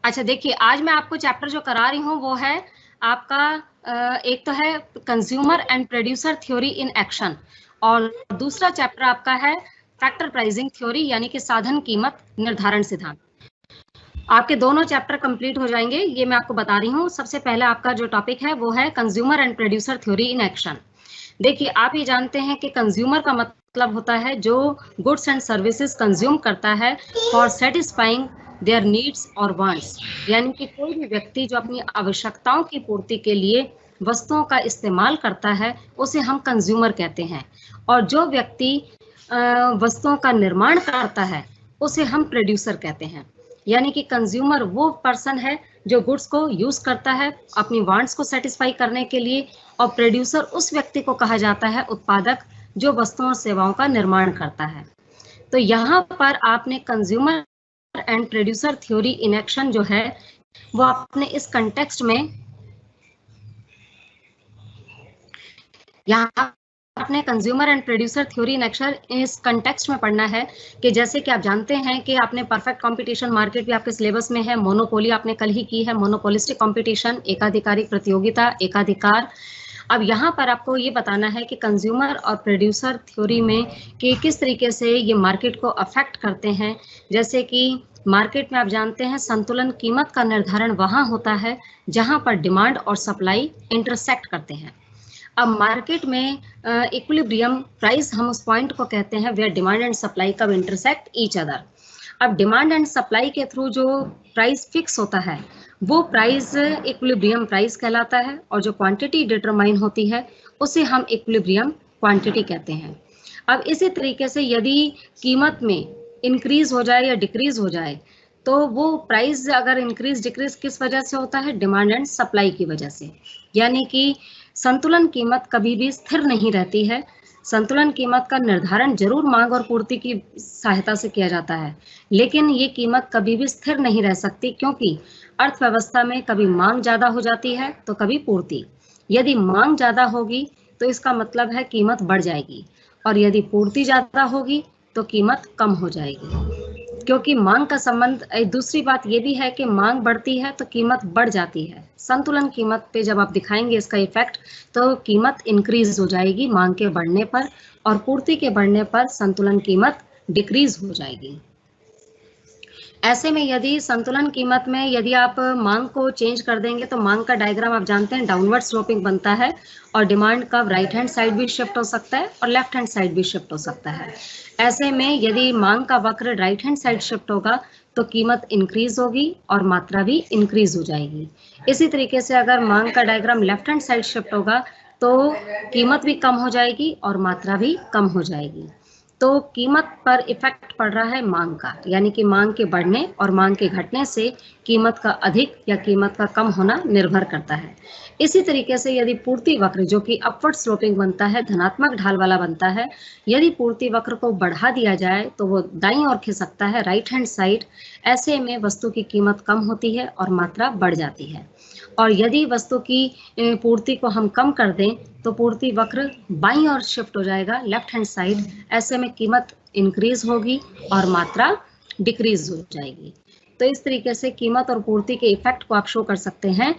अच्छा देखिए, आज मैं आपको चैप्टर जो करा रही हूँ वो है आपका एक तो है consumer and producer theory in action, और दूसरा चैप्टर आपका है फैक्टर प्राइसिंग थ्योरी, यानी कि साधन कीमत निर्धारण सिद्धांत। आपके दोनों चैप्टर कंप्लीट हो जाएंगे, ये मैं आपको बता रही हूँ। सबसे पहले आपका जो टॉपिक है वो है consumer and producer theory in action. देखिए, आप ये जानते हैं कि कंज्यूमर का मतलब होता है जो गुड्स एंड सर्विसेज कंज्यूम करता है फॉर सेटिस्फाइंग देयर नीड्स और वांट्स, यानी कि कोई भी व्यक्ति जो अपनी आवश्यकताओं की पूर्ति के लिए वस्तुओं का इस्तेमाल करता है उसे हम कंज्यूमर कहते हैं, और जो व्यक्ति वस्तुओं का निर्माण करता है उसे हम प्रोड्यूसर कहते हैं। यानी कि कंज्यूमर वो पर्सन है जो गुड्स को यूज करता है अपनी वांट्स को सेटिस्फाई करने के लिए, और प्रोड्यूसर उस व्यक्ति को कहा जाता है उत्पादक जो वस्तुओं और सेवाओं का निर्माण करता है। तो यहाँ पर आपने consumer and producer theory in action जो है वो आपने इस कंटेक्स्ट में यहाँ आपने consumer and producer theory in action इस कंटेक्स्ट में पढ़ना है कि जैसे कि आप जानते हैं कि आपने परफेक्ट कंपटीशन मार्केट भी आपके सिलेबस में है, मोनोपोली आपने कल ही की है, मोनोपोलिस्टिक कंपटीशन, एकाधिकारिक प्रतियोगिता, एकाधिकार। अब यहाँ पर आपको ये बताना है कि कंज्यूमर और प्रोड्यूसर थ्योरी में कि किस तरीके से ये मार्केट को अफेक्ट करते हैं। जैसे कि मार्केट में आप जानते हैं संतुलन कीमत का निर्धारण वहाँ होता है जहाँ पर डिमांड और सप्लाई इंटरसेक्ट करते हैं। अब मार्केट में इक्विलिब्रियम प्राइस हम उस पॉइंट को कहते हैं वेयर डिमांड एंड सप्लाई कब इंटरसेक्ट ईच अदर। अब डिमांड एंड सप्लाई के थ्रू जो प्राइस फिक्स होता है वो प्राइस इक्विलिब्रियम प्राइस कहलाता है, और जो क्वांटिटी डिटरमाइन होती है उसे हम इक्विलिब्रियम क्वांटिटी कहते हैं। अब इसी तरीके से यदि कीमत में इंक्रीज हो जाए या डिक्रीज हो जाए तो वो प्राइस अगर इंक्रीज डिक्रीज किस वजह से होता है, डिमांड एंड सप्लाई की वजह से। यानी कि संतुलन कीमत कभी भी स्थिर नहीं रहती है। संतुलन कीमत का निर्धारण जरूर मांग और पूर्ति की सहायता से किया जाता है, लेकिन ये कीमत कभी भी स्थिर नहीं रह सकती, क्योंकि अर्थव्यवस्था में कभी मांग ज्यादा हो जाती है तो कभी पूर्ति। यदि मांग ज्यादा होगी तो इसका मतलब है कीमत बढ़ जाएगी, और यदि पूर्ति ज्यादा होगी तो कीमत कम हो जाएगी, क्योंकि मांग का संबंध। दूसरी बात ये भी है कि मांग बढ़ती है तो कीमत बढ़ जाती है। संतुलन कीमत पे जब आप दिखाएंगे इसका इफेक्ट तो कीमत इंक्रीज हो जाएगी मांग के बढ़ने पर, और पूर्ति के बढ़ने पर संतुलन कीमत डिक्रीज हो जाएगी। ऐसे में यदि संतुलन कीमत में यदि आप मांग को चेंज कर देंगे तो मांग का डायग्राम आप जानते हैं डाउनवर्ड स्लोपिंग बनता है, और डिमांड का राइट हैंड साइड भी शिफ्ट हो सकता है और लेफ्ट हैंड साइड भी शिफ्ट हो सकता है। ऐसे में यदि मांग का वक्र राइट हैंड साइड शिफ्ट होगा तो कीमत इंक्रीज होगी और मात्रा भी इंक्रीज हो जाएगी। इसी तरीके से अगर मांग का diagram left hand side shift होगा तो कीमत भी कम हो जाएगी और मात्रा भी कम हो जाएगी। तो कीमत पर इफेक्ट पड़ रहा है मांग का, यानी कि मांग के बढ़ने और मांग के घटने से कीमत का अधिक या कीमत का कम होना निर्भर करता है। इसी तरीके से यदि पूर्ति वक्र जो कि अपवर्ड स्लोपिंग बनता है, धनात्मक ढाल वाला बनता है, यदि पूर्ति वक्र को बढ़ा दिया जाए तो वो दाईं ओर खिसकता है, राइट हैंड साइड। ऐसे में वस्तु की कीमत कम होती है और मात्रा बढ़ जाती है। और यदि वस्तु की पूर्ति को हम कम कर दें तो पूर्ति वक्र बाईं ओर शिफ्ट हो जाएगा, लेफ्ट हैंड साइड। ऐसे में कीमत इंक्रीज होगी और मात्रा डिक्रीज हो जाएगी। तो इस तरीके से कीमत और पूर्ति के इफेक्ट को आप शो कर सकते हैं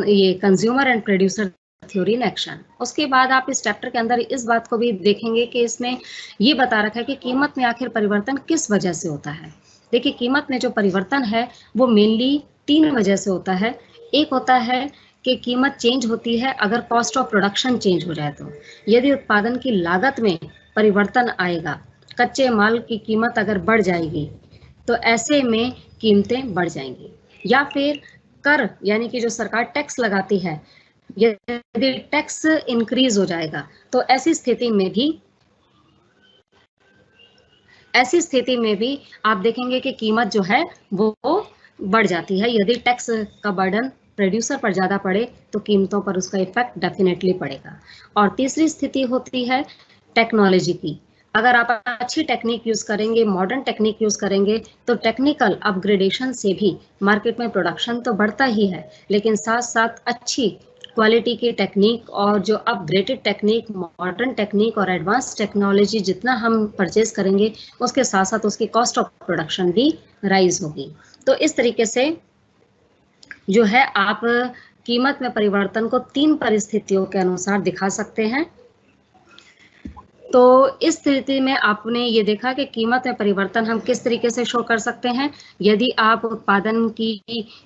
ये consumer and producer theory in action. उसके बाद आप इस चैप्टर के अंदर इस बात को भी देखेंगे कि इसमें ये बता रखा है कि कीमत में आखिर परिवर्तन किस वजह से होता है। देखिए, कीमत में जो परिवर्तन है वो मेनली 3 वजह से होता है। एक होता है कि कीमत चेंज होती है अगर कॉस्ट ऑफ प्रोडक्शन चेंज हो जाए तो, यदि उत्पादन की लागत में परिवर्तन आएगा, कच्चे माल की कीमत अगर बढ़ जाएगी तो ऐसे में कीमतें बढ़ जाएंगी। या फिर कर, यानी कि जो सरकार टैक्स लगाती है, यदि टैक्स इंक्रीज हो जाएगा तो ऐसी स्थिति में भी आप देखेंगे कि कीमत जो है वो बढ़ जाती है, यदि टैक्स का बर्डन प्रोड्यूसर पर ज़्यादा पड़े तो कीमतों पर उसका इफेक्ट डेफिनेटली पड़ेगा। और तीसरी स्थिति होती है टेक्नोलॉजी की। अगर आप अच्छी टेक्निक यूज़ करेंगे, मॉडर्न टेक्निक यूज़ करेंगे, तो टेक्निकल अपग्रेडेशन से भी मार्केट में प्रोडक्शन तो बढ़ता ही है, लेकिन साथ-साथ अच्छी क्वालिटी की टेक्निक और जो अपग्रेडेड टेक्निक, मॉडर्न टेक्निक और एडवांस टेक्नोलॉजी जितना हम परचेज करेंगे, उसके साथ-साथ उसकी कॉस्ट ऑफ प्रोडक्शन भी राइज़ होगी। तो इस तरीके से जो है आप कीमत में परिवर्तन को 3 परिस्थितियों के अनुसार दिखा सकते हैं। तो इस स्थिति में आपने ये देखा कि कीमत में परिवर्तन हम किस तरीके से शो कर सकते हैं। यदि आप उत्पादन की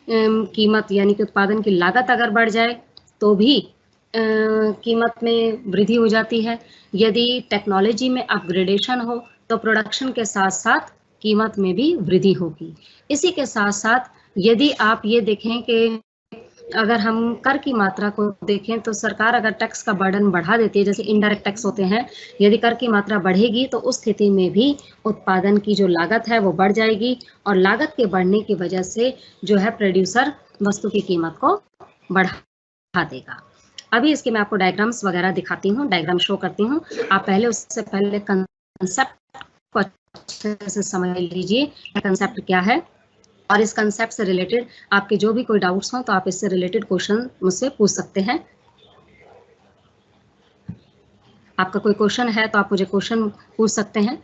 कीमत यानी कि उत्पादन की लागत अगर बढ़ जाए तो भी कीमत में वृद्धि हो जाती है। यदि टेक्नोलॉजी में अपग्रेडेशन हो तो प्रोडक्शन के साथ-साथ कीमत में भी वृद्धि होगी। इसी के साथ-साथ यदि आप ये देखें कि अगर हम कर की मात्रा को देखें तो सरकार अगर टैक्स का बर्डन बढ़ा देती है, जैसे इनडायरेक्ट टैक्स होते हैं, यदि कर की मात्रा बढ़ेगी तो उस स्थिति में भी उत्पादन की जो लागत है वो बढ़ जाएगी और लागत के बढ़ने की वजह से जो है प्रोड्यूसर वस्तु की कीमत को बढ़ा देगा। अभी इसके मैं आपको डायग्राम्स वगैरह दिखाती हूँ, डायग्राम शो करती हूँ। आप पहले उससे पहले कंसेप्ट को अच्छे से समझ लीजिए, कंसेप्ट क्या है और इस कंसेप्ट से रिलेटेड आपके जो भी कोई डाउट्स हों तो आप इससे रिलेटेड क्वेश्चन मुझसे पूछ सकते हैं। आपका कोई क्वेश्चन है तो आप मुझे क्वेश्चन पूछ सकते हैं।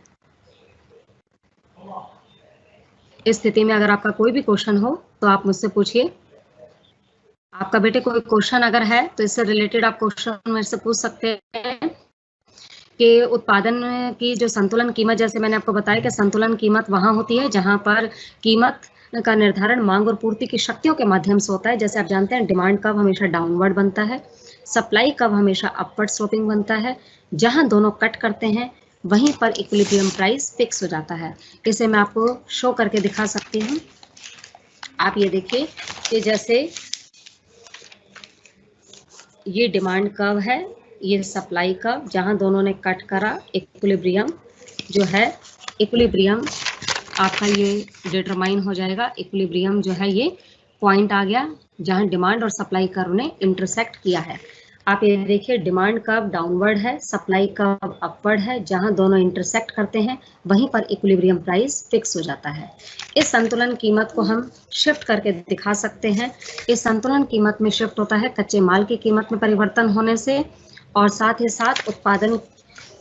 इस स्थिति में अगर आपका कोई भी क्वेश्चन हो तो आप मुझसे पूछिए। आपका बेटे कोई क्वेश्चन अगर है तो इससे रिलेटेड आप क्वेश्चन मेरे से पूछ सकते हैं कि उत्पादन की जो संतुलन कीमत, जैसे मैंने आपको बताया कि संतुलन कीमत वहाँ होती है जहाँ पर कीमत का निर्धारण मांग और पूर्ति की शक्तियों के माध्यम से होता है। जैसे आप जानते हैं डिमांड कर्व हमेशा डाउनवर्ड बनता है, सप्लाई कर्व हमेशा अपवर्ड स्लोपिंग बनता है। जहाँ दोनों कट करते हैं वहीं पर इक्विलिब्रियम प्राइस फिक्स हो जाता है। इसे मैं आपको शो करके दिखा सकती हूँ। आप ये देखिए कि जैसे ये डिमांड कर्व है, ये सप्लाई कर्व, जहाँ दोनों ने कट करा इक्विलिब्रियम जो है, इक्विलिब्रियम आपका ये डिटरमाइन हो जाएगा। इक्विलिब्रियम जो है ये पॉइंट आ गया जहाँ डिमांड और सप्लाई कर्व ने इंटरसेक्ट किया है। आप ये देखिए डिमांड कर्व डाउनवर्ड है, सप्लाई कर्व अपवर्ड है, जहाँ दोनों इंटरसेक्ट करते हैं वहीं पर इक्विलिब्रियम प्राइस फिक्स हो जाता है। इस संतुलन कीमत को हम शिफ्ट करके दिखा सकते हैं। इस संतुलन कीमत में शिफ्ट होता है कच्चे माल की कीमत में परिवर्तन होने से, और साथ ही साथ उत्पादन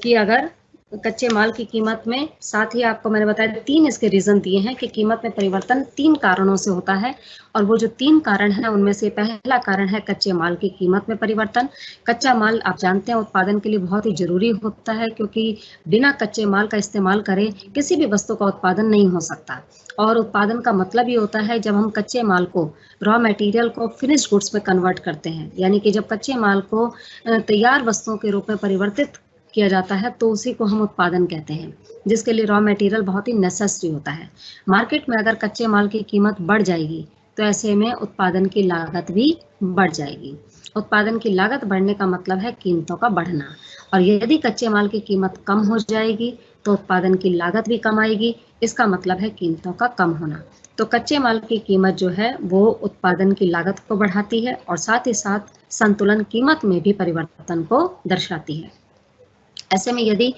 की अगर कच्चे माल की कीमत में, साथ ही आपको मैंने बताया 3 इसके रीज़न दिए हैं कि कीमत में परिवर्तन 3 कारणों से होता है, और वो जो 3 कारण हैं उनमें से पहला कारण है कच्चे माल की कीमत में परिवर्तन। कच्चा माल आप जानते हैं उत्पादन के लिए बहुत ही ज़रूरी होता है, क्योंकि बिना कच्चे माल का इस्तेमाल करे किसी भी वस्तु का उत्पादन नहीं हो सकता। और उत्पादन का मतलब ये होता है जब हम कच्चे माल को, रॉ मटेरियल को फिनिश्ड गुड्स में कन्वर्ट करते हैं, यानी कि जब कच्चे माल को तैयार वस्तुओं के रूप में परिवर्तित किया जाता है तो उसी को हम उत्पादन कहते हैं, जिसके लिए रॉ मटेरियल बहुत ही नेसेसरी होता है। मार्केट में अगर कच्चे माल की कीमत बढ़ जाएगी तो ऐसे में उत्पादन की लागत भी बढ़ जाएगी। उत्पादन की लागत बढ़ने का मतलब है कीमतों का बढ़ना, और यदि कच्चे माल की कीमत कम हो जाएगी तो उत्पादन की लागत भी कम आएगी, इसका मतलब है कीमतों का कम होना। तो कच्चे माल की कीमत जो है वो उत्पादन की लागत को बढ़ाती है और साथ ही साथ संतुलन कीमत में भी परिवर्तन को दर्शाती है। ऐसे में यदि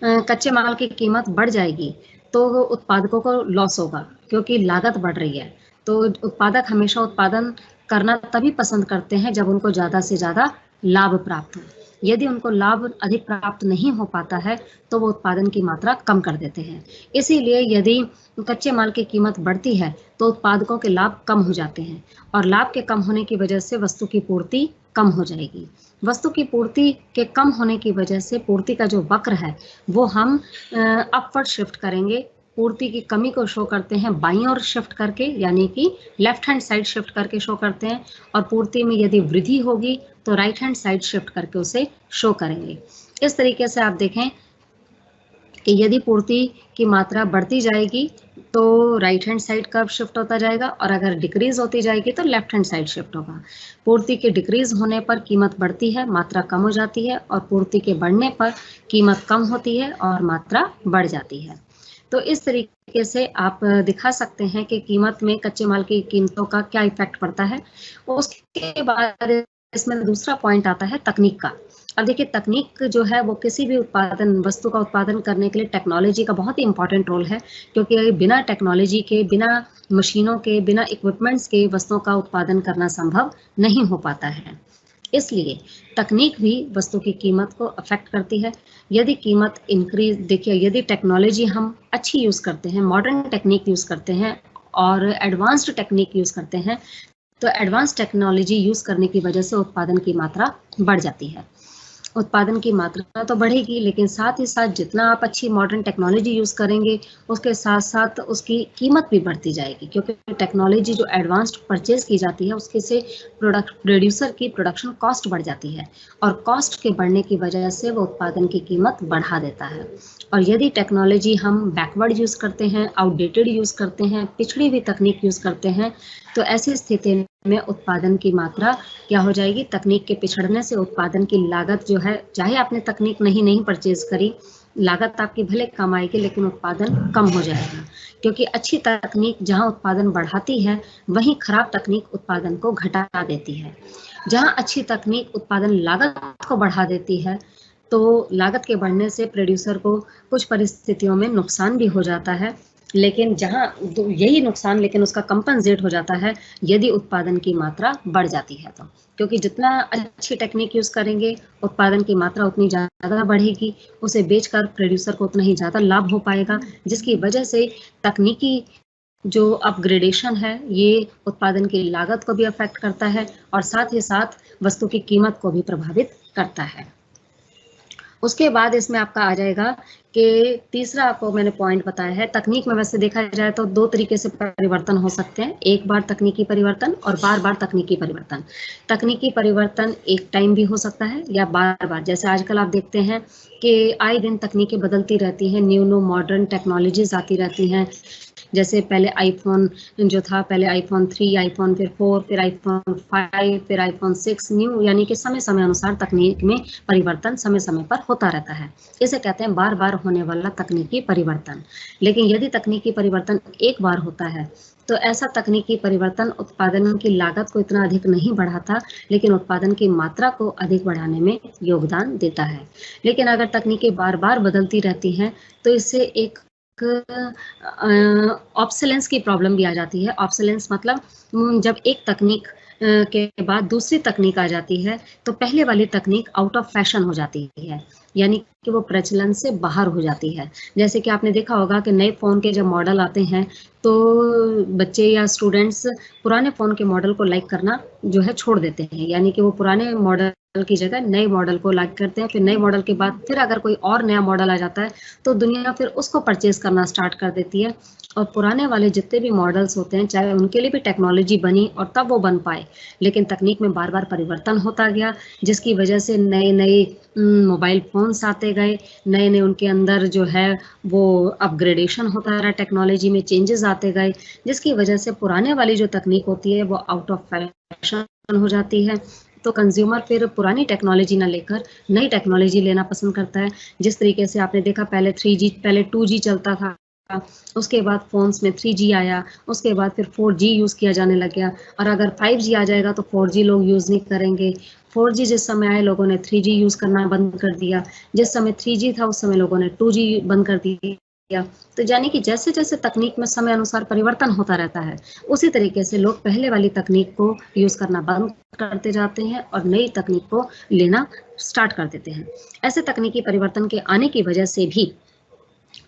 कच्चे माल की कीमत बढ़ जाएगी तो उत्पादकों को लॉस होगा, क्योंकि लागत बढ़ रही है। तो उत्पादक हमेशा उत्पादन करना तभी पसंद करते हैं जब उनको ज़्यादा से ज़्यादा लाभ प्राप्त हो। यदि उनको लाभ अधिक प्राप्त नहीं हो पाता है तो वो उत्पादन की मात्रा कम कर देते हैं। इसीलिए यदि कच्चे माल की कीमत बढ़ती है तो उत्पादकों के लाभ कम हो जाते हैं, और लाभ के कम होने की वजह से वस्तु की पूर्ति कम हो जाएगी। वस्तु की पूर्ति के कम होने की वजह से पूर्ति का जो वक्र है वो हम अपवर्ड शिफ्ट करेंगे। पूर्ति की कमी को शो करते हैं बाईं ओर शिफ्ट करके, यानी कि लेफ्ट हैंड साइड शिफ्ट करके शो करते हैं, और पूर्ति में यदि वृद्धि होगी तो राइट हैंड साइड शिफ्ट करके उसे शो करेंगे। इस तरीके से आप देखें कि यदि पूर्ति की मात्रा बढ़ती जाएगी तो right hand side curve shift होता जाएगा, और अगर डिक्रीज होती जाएगी तो लेफ्ट हैंड साइड शिफ्ट होगा। पूर्ति के डिक्रीज होने पर कीमत बढ़ती है, मात्रा कम हो जाती है, और पूर्ति के बढ़ने पर कीमत कम होती है और मात्रा बढ़ जाती है। तो इस तरीके से आप दिखा सकते हैं कि कीमत में कच्चे माल की कीमतों का क्या इफेक्ट पड़ता है। उसके बाद इसमें दूसरा पॉइंट आता है तकनीक का। अब देखिए तकनीक जो है वो किसी भी उत्पादन वस्तु का उत्पादन करने के लिए टेक्नोलॉजी का बहुत ही इंपॉर्टेंट रोल है, क्योंकि बिना टेक्नोलॉजी के, बिना मशीनों के, बिना इक्विपमेंट्स के वस्तुओं का उत्पादन करना संभव नहीं हो पाता है। इसलिए तकनीक भी वस्तु की कीमत को अफेक्ट करती है। यदि कीमत इंक्रीज, देखिए यदि टेक्नोलॉजी हम अच्छी यूज़ करते हैं, मॉडर्न टेक्निक यूज़ करते हैं और एडवांस्ड टेक्निक यूज़ करते हैं, तो एडवांस टेक्नोलॉजी यूज़ करने की वजह से उत्पादन की मात्रा बढ़ जाती है। उत्पादन की मात्रा तो बढ़ेगी, लेकिन साथ ही साथ जितना आप अच्छी मॉडर्न टेक्नोलॉजी यूज़ करेंगे, उसके साथ साथ उसकी कीमत भी बढ़ती जाएगी, क्योंकि टेक्नोलॉजी जो एडवांस्ड परचेज की जाती है उसके से प्रोड्यूसर की प्रोडक्शन कॉस्ट बढ़ जाती है, और कॉस्ट के बढ़ने की वजह से वो उत्पादन की कीमत बढ़ा देता है। और यदि टेक्नोलॉजी हम बैकवर्ड यूज़ करते हैं, आउटडेटेड यूज़ करते हैं, पिछड़ी हुई तकनीक यूज़ करते हैं, तो ऐसी स्थिति में उत्पादन की मात्रा क्या हो जाएगी, तकनीक के पिछड़ने से उत्पादन की लागत जो है, चाहे आपने तकनीक नहीं परचेज करी, लागत आपकी भले कम आएगी लेकिन उत्पादन कम हो जाएगा, क्योंकि अच्छी तकनीक जहां उत्पादन बढ़ाती है, वहीं खराब तकनीक उत्पादन को घटा देती है। जहां अच्छी तकनीक उत्पादन लागत को बढ़ा देती है, तो लागत के बढ़ने से प्रोड्यूसर को कुछ परिस्थितियों में नुकसान भी हो जाता है, लेकिन जहां यही नुकसान लेकिन उसका कंपनसेट हो जाता है यदि उत्पादन की मात्रा बढ़ जाती है तो, क्योंकि जितना अच्छी टेक्निक यूज़ करेंगे उत्पादन की मात्रा उतनी ज़्यादा बढ़ेगी, उसे बेचकर प्रोड्यूसर को उतना ही ज़्यादा लाभ हो पाएगा, जिसकी वजह से तकनीकी जो अपग्रेडेशन है ये उत्पादन की लागत को भी अफेक्ट करता है और साथ ही साथ वस्तु की कीमत को भी प्रभावित करता है। उसके बाद इसमें आपका आ जाएगा कि तीसरा आपको मैंने पॉइंट बताया है, तकनीक में वैसे देखा जाए तो दो तरीके से परिवर्तन हो सकते हैं, एक बार तकनीकी परिवर्तन और बार बार तकनीकी परिवर्तन। तकनीकी परिवर्तन एक टाइम भी हो सकता है या बार बार, जैसे आजकल आप देखते हैं कि आए दिन तकनीकें बदलती रहती हैं, न्यू मॉडर्न टेक्नोलॉजीज आती रहती हैं। जैसे पहले आईफोन जो था, पहले आईफोन 3, आईफोन फिर 4, फिर आईफोन 5, फिर आईफोन 6 न्यू, यानी कि समय समय अनुसार तकनीक में परिवर्तन समय समय पर होता रहता है। इसे कहते हैं बार बार होने वाला तकनीकी परिवर्तन। लेकिन यदि तकनीकी परिवर्तन एक बार होता है तो ऐसा तकनीकी परिवर्तन उत्पादन की लागत को इतना अधिक नहीं बढ़ाता, लेकिन उत्पादन की मात्रा को अधिक बढ़ाने में योगदान देता है। लेकिन अगर तकनीकें बार बार बदलती रहती हैं तो इससे एक ऑब्सोलेंस की प्रॉब्लम भी आ जाती है। ऑब्सोलेंस मतलब जब एक तकनीक के बाद दूसरी तकनीक आ जाती है तो पहले वाली तकनीक आउट ऑफ फैशन हो जाती है, यानी कि वो प्रचलन से बाहर हो जाती है। जैसे कि आपने देखा होगा कि नए फ़ोन के जब मॉडल आते हैं तो बच्चे या स्टूडेंट्स पुराने फ़ोन के मॉडल को लाइक करना जो है छोड़ देते हैं, यानी कि वो पुराने मॉडल की जगह नए मॉडल को लाइक करते हैं। फिर नए मॉडल के बाद फिर अगर कोई और नया मॉडल आ जाता है तो दुनिया फिर उसको परचेज करना स्टार्ट कर देती है, और पुराने वाले जितने भी मॉडल्स होते हैं चाहे उनके लिए भी टेक्नोलॉजी बनी और तब वो बन पाए, लेकिन तकनीक में बार बार परिवर्तन होता गया, जिसकी वजह से नए नए मोबाइल फ़ोन्स आते गए, नए नए उनके अंदर जो है वो अपग्रेडेशन होता रहा, टेक्नोलॉजी में चेंजेस आते गए, जिसकी वजह से पुराने वाली जो तकनीक होती है वो आउट ऑफ फैशन हो जाती है। तो कंज्यूमर फिर पुरानी टेक्नोलॉजी ना लेकर नई टेक्नोलॉजी लेना पसंद करता है। जिस तरीके से आपने देखा पहले 3G, पहले 2G चलता था, उसके बाद फ़ोन्स में 3G आया, उसके बाद फिर 4G यूज़ किया जाने लग गया, और अगर 5G आ जाएगा तो 4G लोग यूज़ नहीं करेंगे। 4G जिस समय आए लोगों ने 3G यूज़ करना बंद कर दिया, जिस समय 3G था उस समय लोगों ने 2G बंद कर दिया। तो यानी कि जैसे जैसे तकनीक में समय अनुसार परिवर्तन होता रहता है, उसी तरीके से लोग पहले वाली तकनीक को यूज़ करना बंद करते जाते हैं और नई तकनीक को लेना स्टार्ट कर देते हैं। ऐसे तकनीकी परिवर्तन के आने की वजह से भी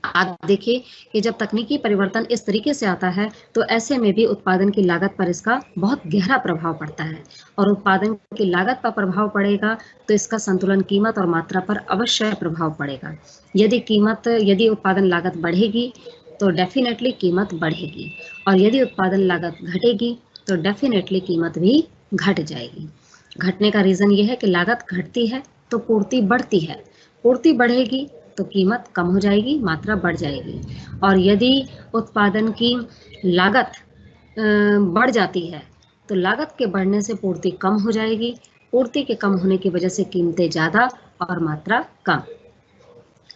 आप देखिए कि जब तकनीकी परिवर्तन इस तरीके से आता है तो ऐसे में भी उत्पादन की लागत पर इसका बहुत गहरा प्रभाव पड़ता है, और उत्पादन की लागत पर प्रभाव पड़ेगा तो इसका संतुलन कीमत और मात्रा पर अवश्य प्रभाव पड़ेगा। यदि उत्पादन लागत बढ़ेगी तो डेफिनेटली कीमत बढ़ेगी, और यदि उत्पादन लागत घटेगी तो डेफिनेटली कीमत भी घट जाएगी। घटने का रीज़न ये है कि लागत घटती है तो पूर्ति बढ़ती है, पूर्ति बढ़ेगी तो कीमत कम हो जाएगी, मात्रा बढ़ जाएगी, और यदि उत्पादन की लागत बढ़ जाती है तो लागत के बढ़ने से पूर्ति कम हो जाएगी, पूर्ति के कम होने की वजह से कीमतें ज़्यादा और मात्रा कम।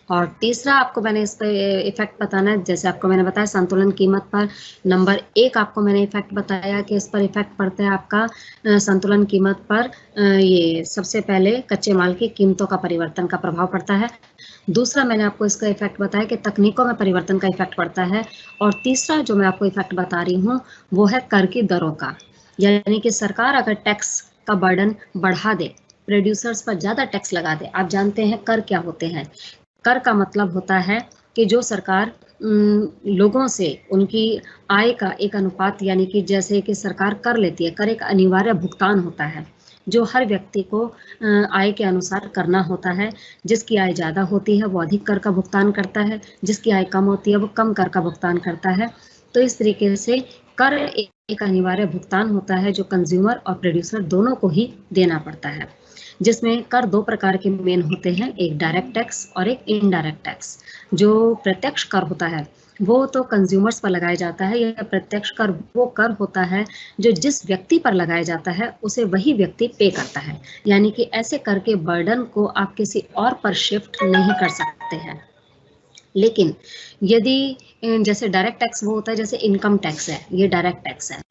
और तीसरा आपको मैंने इस पे इफेक्ट बताना है, जैसे आपको मैंने बताया संतुलन कीमत पर। नंबर 1 आपको मैंने इफेक्ट बताया कि इस पर इफेक्ट पड़ता है आपका संतुलन कीमत पर ये सबसे पहले कच्चे माल की कीमतों का परिवर्तन का प्रभाव पड़ता है। दूसरा मैंने आपको इसका इफेक्ट बताया कि तकनीकों में परिवर्तन का इफेक्ट पड़ता है। और तीसरा जो मैं आपको इफेक्ट बता रही हूँ वो है कर की दरों का, यानी कि सरकार अगर टैक्स का बर्डन बढ़ा दे, प्रोड्यूसर्स पर ज्यादा टैक्स लगा दे। आप जानते हैं कर क्या होते हैं। कर का मतलब होता है कि जो सरकार लोगों से उनकी आय का एक अनुपात, यानी कि जैसे कि सरकार कर लेती है, कर एक अनिवार्य भुगतान होता है जो हर व्यक्ति को आय के अनुसार करना होता है। जिसकी आय ज़्यादा होती है वो अधिक कर का भुगतान करता है, जिसकी आय कम होती है वो कम कर का भुगतान करता है। तो इस तरीके से कर एक अनिवार्य भुगतान होता है जो कंज्यूमर और प्रोड्यूसर दोनों को ही देना पड़ता है, जिसमें कर 2 प्रकार के मेन होते हैं, एक डायरेक्ट टैक्स और एक इनडायरेक्ट टैक्स। जो प्रत्यक्ष कर होता है वो तो कंज्यूमर्स पर लगाया जाता है। यह प्रत्यक्ष कर वो कर होता है जो जिस व्यक्ति पर लगाया जाता है उसे वही व्यक्ति पे करता है, यानी कि ऐसे कर के बर्डन को आप किसी और पर शिफ्ट नहीं कर सकते हैं। लेकिन यदि जैसे डायरेक्ट टैक्स वो होता है, जैसे इनकम टैक्स है, ये डायरेक्ट टैक्स है।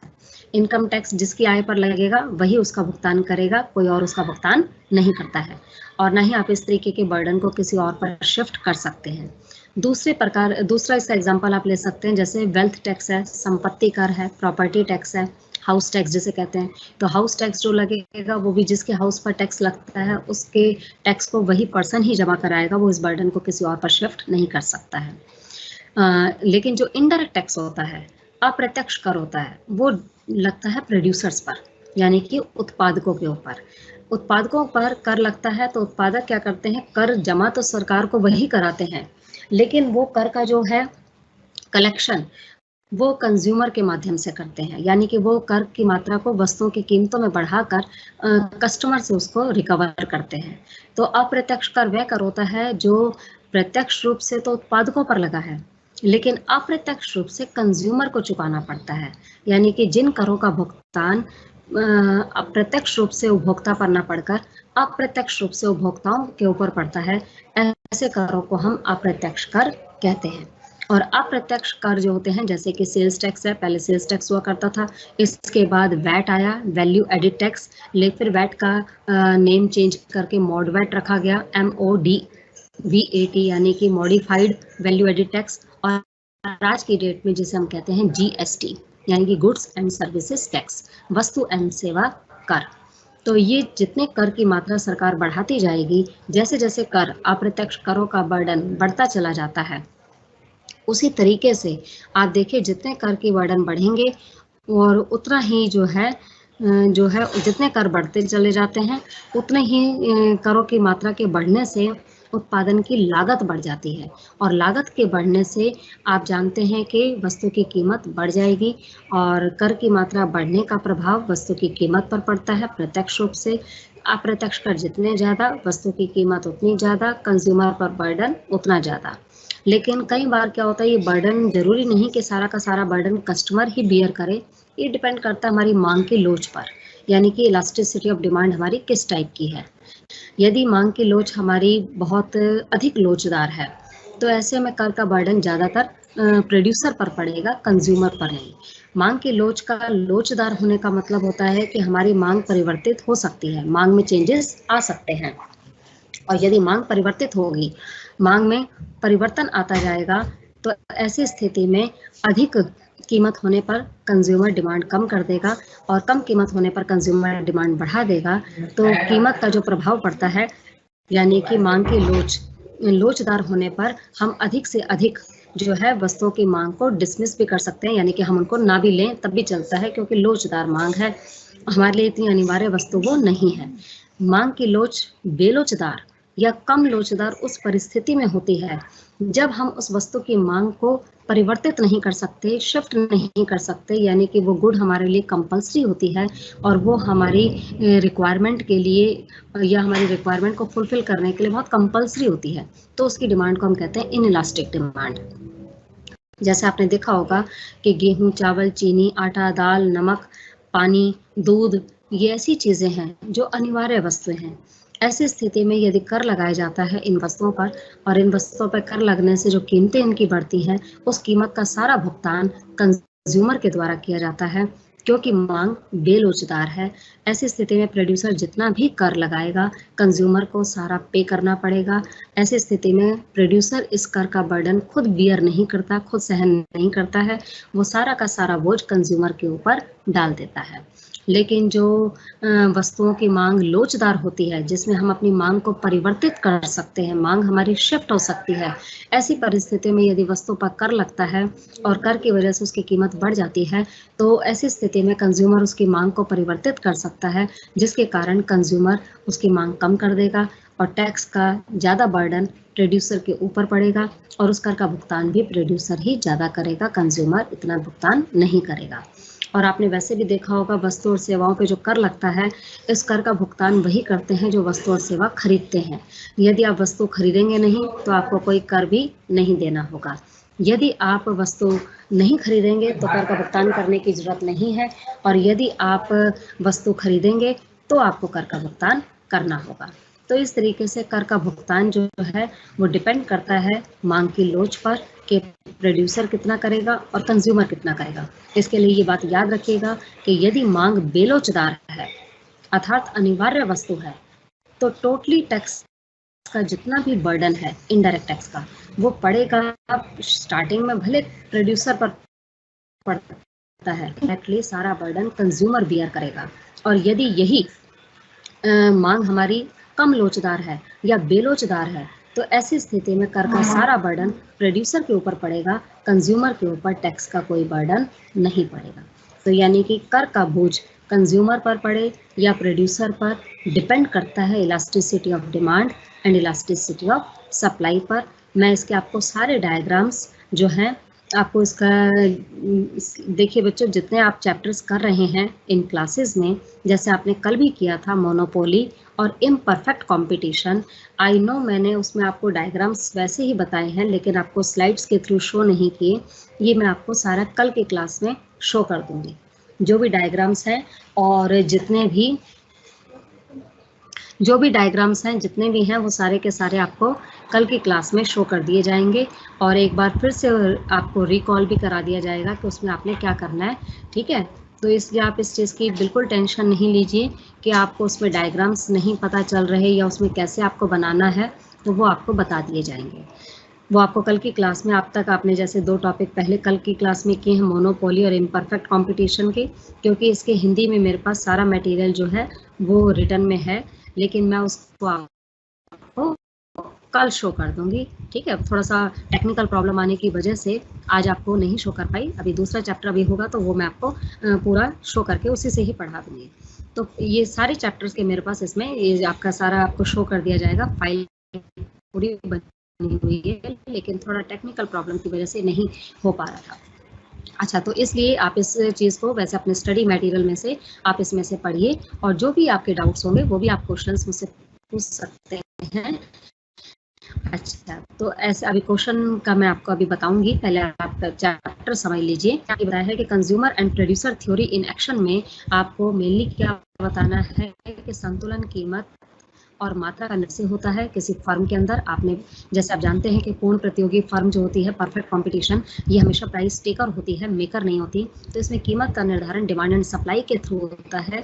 इनकम टैक्स जिसकी आय पर लगेगा वही उसका भुगतान करेगा, कोई और उसका भुगतान नहीं करता है, और ना ही आप इस तरीके के बर्डन को किसी और पर शिफ्ट कर सकते हैं। दूसरा इसका एग्जांपल आप ले सकते हैं, जैसे वेल्थ टैक्स है, संपत्ति कर है, प्रॉपर्टी टैक्स है, हाउस टैक्स जिसे कहते हैं। तो हाउस टैक्स जो लगेगा वो भी जिसके हाउस पर टैक्स लगता है उसके टैक्स को वही पर्सन ही जमा कराएगा, वो इस बर्डन को किसी और पर शिफ्ट नहीं कर सकता है। लेकिन जो इनडायरेक्ट टैक्स होता है, अप्रत्यक्ष कर होता है, वो लगता है प्रोड्यूसर्स पर, यानी कि उत्पादकों के ऊपर। उत्पादकों पर कर लगता है तो उत्पादक क्या करते हैं, कर जमा तो सरकार को वही कराते हैं, लेकिन वो कर का जो है कलेक्शन वो कंज्यूमर के माध्यम से करते हैं, यानी कि वो कर की मात्रा को वस्तुओं की कीमतों में बढ़ाकर कस्टमर से उसको रिकवर करते हैं। तो अप्रत्यक्ष कर वह कर होता है जो प्रत्यक्ष रूप से तो उत्पादकों पर लगा है, लेकिन अप्रत्यक्ष रूप से कंज्यूमर को चुकाना पड़ता है, यानी कि जिन करों का भुगतान अप्रत्यक्ष रूप से उपभोक्ता पर न पड़कर अप्रत्यक्ष रूप से उपभोक्ताओं के ऊपर पड़ता है, ऐसे करों को हम अप्रत्यक्ष कर कहते हैं। और अप्रत्यक्ष कर जो होते हैं, जैसे कि सेल्स टैक्स है, पहले सेल्स टैक्स हुआ करता था, इसके बाद वैट आया, वैल्यू एडिड टैक्स, लेकिन फिर वैट का नेम चेंज करके मॉड वैट रखा गया, MODVAT, यानी कि मॉडिफाइड वैल्यू एडिड टैक्स। और आज की डेट में जिसे हम कहते हैं GST, यानी कि गुड्स एंड सर्विसेज टैक्स, वस्तु एवं सेवा कर। तो ये जितने कर की मात्रा सरकार बढ़ाती जाएगी, जैसे जैसे कर अप्रत्यक्ष करों का बर्डन बढ़ता चला जाता है, उसी तरीके से आप देखिए जितने कर की बर्डन बढ़ेंगे और उतना ही जो है जितने कर बढ़ते चले जाते हैं, उतने ही करों की मात्रा के बढ़ने से उत्पादन की लागत बढ़ जाती है, और लागत के बढ़ने से आप जानते हैं कि वस्तु की कीमत बढ़ जाएगी, और कर की मात्रा बढ़ने का प्रभाव वस्तु की कीमत पर पड़ता है प्रत्यक्ष रूप से। अप्रत्यक्ष कर जितने ज़्यादा, वस्तु की कीमत उतनी ज़्यादा, कंज्यूमर पर बर्डन उतना ज़्यादा। लेकिन कई बार क्या होता है, ये बर्डन जरूरी नहीं कि सारा का सारा बर्डन कस्टमर ही बियर करे, ये डिपेंड करता है हमारी मांग की लोच पर, यानी कि इलास्टिसिटी ऑफ डिमांड हमारी किस टाइप की है। यदि मांग की लोच हमारी बहुत अधिक लोचदार है तो ऐसे में कर का बर्डन ज़्यादातर प्रोड्यूसर पर पड़ेगा, कंज्यूमर पर नहीं। मांग की लोच का लोचदार होने का मतलब होता है कि हमारी मांग परिवर्तित हो सकती है, मांग में चेंजेस आ सकते हैं, और यदि मांग परिवर्तित होगी, मांग में परिवर्तन आता जाएगा, तो ऐसी स्थिति में अधिक कीमत होने पर कंज्यूमर डिमांड कम कर देगा, और कम कीमत होने पर कंज्यूमर डिमांड बढ़ा देगा। तो कीमत का जो प्रभाव पड़ता है, यानी कि मांग की लोचदार होने पर हम अधिक से अधिक जो है वस्तुओं की मांग को डिसमिस भी कर सकते हैं, यानी कि हम उनको ना भी लें तब भी चलता है, क्योंकि लोचदार मांग है, हमारे लिए इतनी अनिवार्य वस्तु वो नहीं है। मांग की लोच बेलोचदार या कम लोचदार उस परिस्थिति में होती है जब हम उस वस्तु की मांग को परिवर्तित नहीं कर सकते, शिफ्ट नहीं कर सकते, यानी कि वो गुड हमारे लिए कंपल्सरी होती है और वो हमारी रिक्वायरमेंट के लिए या हमारी रिक्वायरमेंट को फुलफिल करने के लिए बहुत कंपल्सरी होती है, तो उसकी डिमांड को हम कहते हैं इनइलास्टिक डिमांड। जैसे आपने देखा होगा कि गेहूं, चावल, चीनी, आटा, दाल, नमक, पानी, दूध, ये ऐसी चीज़ें हैं जो अनिवार्य वस्तुएं हैं। ऐसी स्थिति में यदि कर लगाया जाता है इन वस्तुओं पर और इन वस्तुओं पर कर लगने से जो कीमतें इनकी बढ़ती हैं, उस कीमत का सारा भुगतान कंज्यूमर के द्वारा किया जाता है, क्योंकि मांग बेलोचदार है। ऐसी स्थिति में प्रोड्यूसर जितना भी कर लगाएगा, कंज्यूमर को सारा पे करना पड़ेगा। ऐसी स्थिति में प्रोड्यूसर इस कर का बर्डन खुद बियर नहीं करता, खुद सहन नहीं करता है, वो सारा का सारा बोझ कंज्यूमर के ऊपर डाल देता है। लेकिन जो वस्तुओं की मांग लोचदार होती है, जिसमें हम अपनी मांग को परिवर्तित कर सकते हैं, मांग हमारी शिफ्ट हो सकती है, ऐसी परिस्थिति में यदि वस्तु पर कर लगता है और कर की वजह से उसकी कीमत बढ़ जाती है, तो ऐसी स्थिति में कंज्यूमर उसकी मांग को परिवर्तित कर सकता है, जिसके कारण कंज्यूमर उसकी मांग कम कर देगा और टैक्स का ज़्यादा बर्डन प्रोड्यूसर के ऊपर पड़ेगा और उस कर का भुगतान भी प्रोड्यूसर ही ज़्यादा करेगा, कंज्यूमर इतना भुगतान नहीं करेगा। और आपने वैसे भी देखा होगा, वस्तु और सेवाओं पे जो कर लगता है, इस कर का भुगतान वही करते हैं जो वस्तु और सेवा खरीदते हैं। यदि आप वस्तु खरीदेंगे नहीं तो आपको कोई कर भी नहीं देना होगा। यदि आप वस्तु नहीं खरीदेंगे तो कर का भुगतान करने की जरूरत नहीं है, और यदि आप वस्तु खरीदेंगे तो आपको कर का भुगतान करना होगा। तो इस तरीके से कर का भुगतान जो है वो डिपेंड करता है मांग की लोच पर कि प्रोड्यूसर कितना करेगा और कंज्यूमर कितना करेगा। इसके लिए ये बात याद रखिएगा कि यदि मांग बेलोचदार है अर्थात अनिवार्य वस्तु है, तो टोटली टैक्स का जितना भी बर्डन है इनडायरेक्ट टैक्स का, वो पड़ेगा। स्टार्टिंग में भले प्रोड्यूसर पर पड़ता है, डायरेक्टली सारा बर्डन कंज्यूमर बियर करेगा। और यदि यही मांग हमारी कम लोचदार है या बेलोचदार है, तो ऐसी स्थिति में कर का सारा बर्डन प्रोड्यूसर के ऊपर पड़ेगा, कंज्यूमर के ऊपर टैक्स का कोई बर्डन नहीं पड़ेगा। तो यानी कि कर का बोझ कंज्यूमर पर पड़े या प्रोड्यूसर पर डिपेंड करता है elasticity of demand and elasticity of supply पर। मैं इसके आपको सारे डायग्राम्स जो हैं आपको इसका देखिए बच्चों, जितने आप चैप्टर्स कर रहे हैं इन क्लासेस में, जैसे आपने कल भी किया था मोनोपोली और इम्परफेक्ट कंपटीशन, आई नो मैंने उसमें आपको डायग्राम्स वैसे ही बताए हैं लेकिन आपको स्लाइड्स के थ्रू शो नहीं किए। ये मैं आपको सारा कल के क्लास में शो कर दूंगी, जो भी डायग्राम्स हैं और जो भी डायग्राम्स हैं, जितने भी हैं, वो सारे के सारे आपको कल की क्लास में शो कर दिए जाएंगे और एक बार फिर से आपको रिकॉल भी करा दिया जाएगा कि उसमें आपने क्या करना है। ठीक है, तो इसलिए आप इस चीज़ की बिल्कुल टेंशन नहीं लीजिए कि आपको उसमें डायग्राम्स नहीं पता चल रहे या उसमें कैसे आपको बनाना है, तो वो आपको बता दिए जाएंगे। वो आपको कल की क्लास में, अब तक आपने जैसे 2 टॉपिक पहले कल की क्लास में किए हैं, मोनोपोली और इम्परफेक्ट कंपटीशन के, क्योंकि इसके हिंदी में मेरे पास सारा मटेरियल जो है वो रिटर्न में है, लेकिन मैं उसको आपको कल शो कर दूंगी। ठीक है, थोड़ा सा टेक्निकल प्रॉब्लम आने की वजह से आज आपको नहीं शो कर पाई। अभी दूसरा चैप्टर अभी होगा तो वो मैं आपको पूरा शो करके उसी से ही पढ़ा दूंगी। तो ये सारे चैप्टर्स के मेरे पास इसमें ये आपका सारा आपको शो कर दिया जाएगा। फाइल पूरी बनी हुई है लेकिन थोड़ा टेक्निकल प्रॉब्लम की वजह से नहीं हो पा रहा था। अच्छा, तो इसलिए आप इस चीज़ को वैसे अपने स्टडी मटेरियल में से आप इसमें से पढ़िए और जो भी आपके डाउट्स होंगे वो भी आप क्वेश्चंस मुझसे पूछ सकते हैं। अच्छा, तो ऐसे अभी क्वेश्चन का मैं आपको अभी बताऊंगी, पहले आप चैप्टर समझ लीजिए। क्या बताया है कि consumer and producer theory in action में आपको मेनली क्या बताना है कि संतुलन कीमत और मात्रा का निर्णय होता है किसी फर्म के अंदर। आपने जैसे आप जानते हैं कि पूर्ण प्रतियोगी फर्म जो होती है, परफेक्ट कंपटीशन, ये हमेशा प्राइस टेकर होती है, मेकर नहीं होती। तो इसमें कीमत का निर्धारण डिमांड एंड सप्लाई के थ्रू होता है।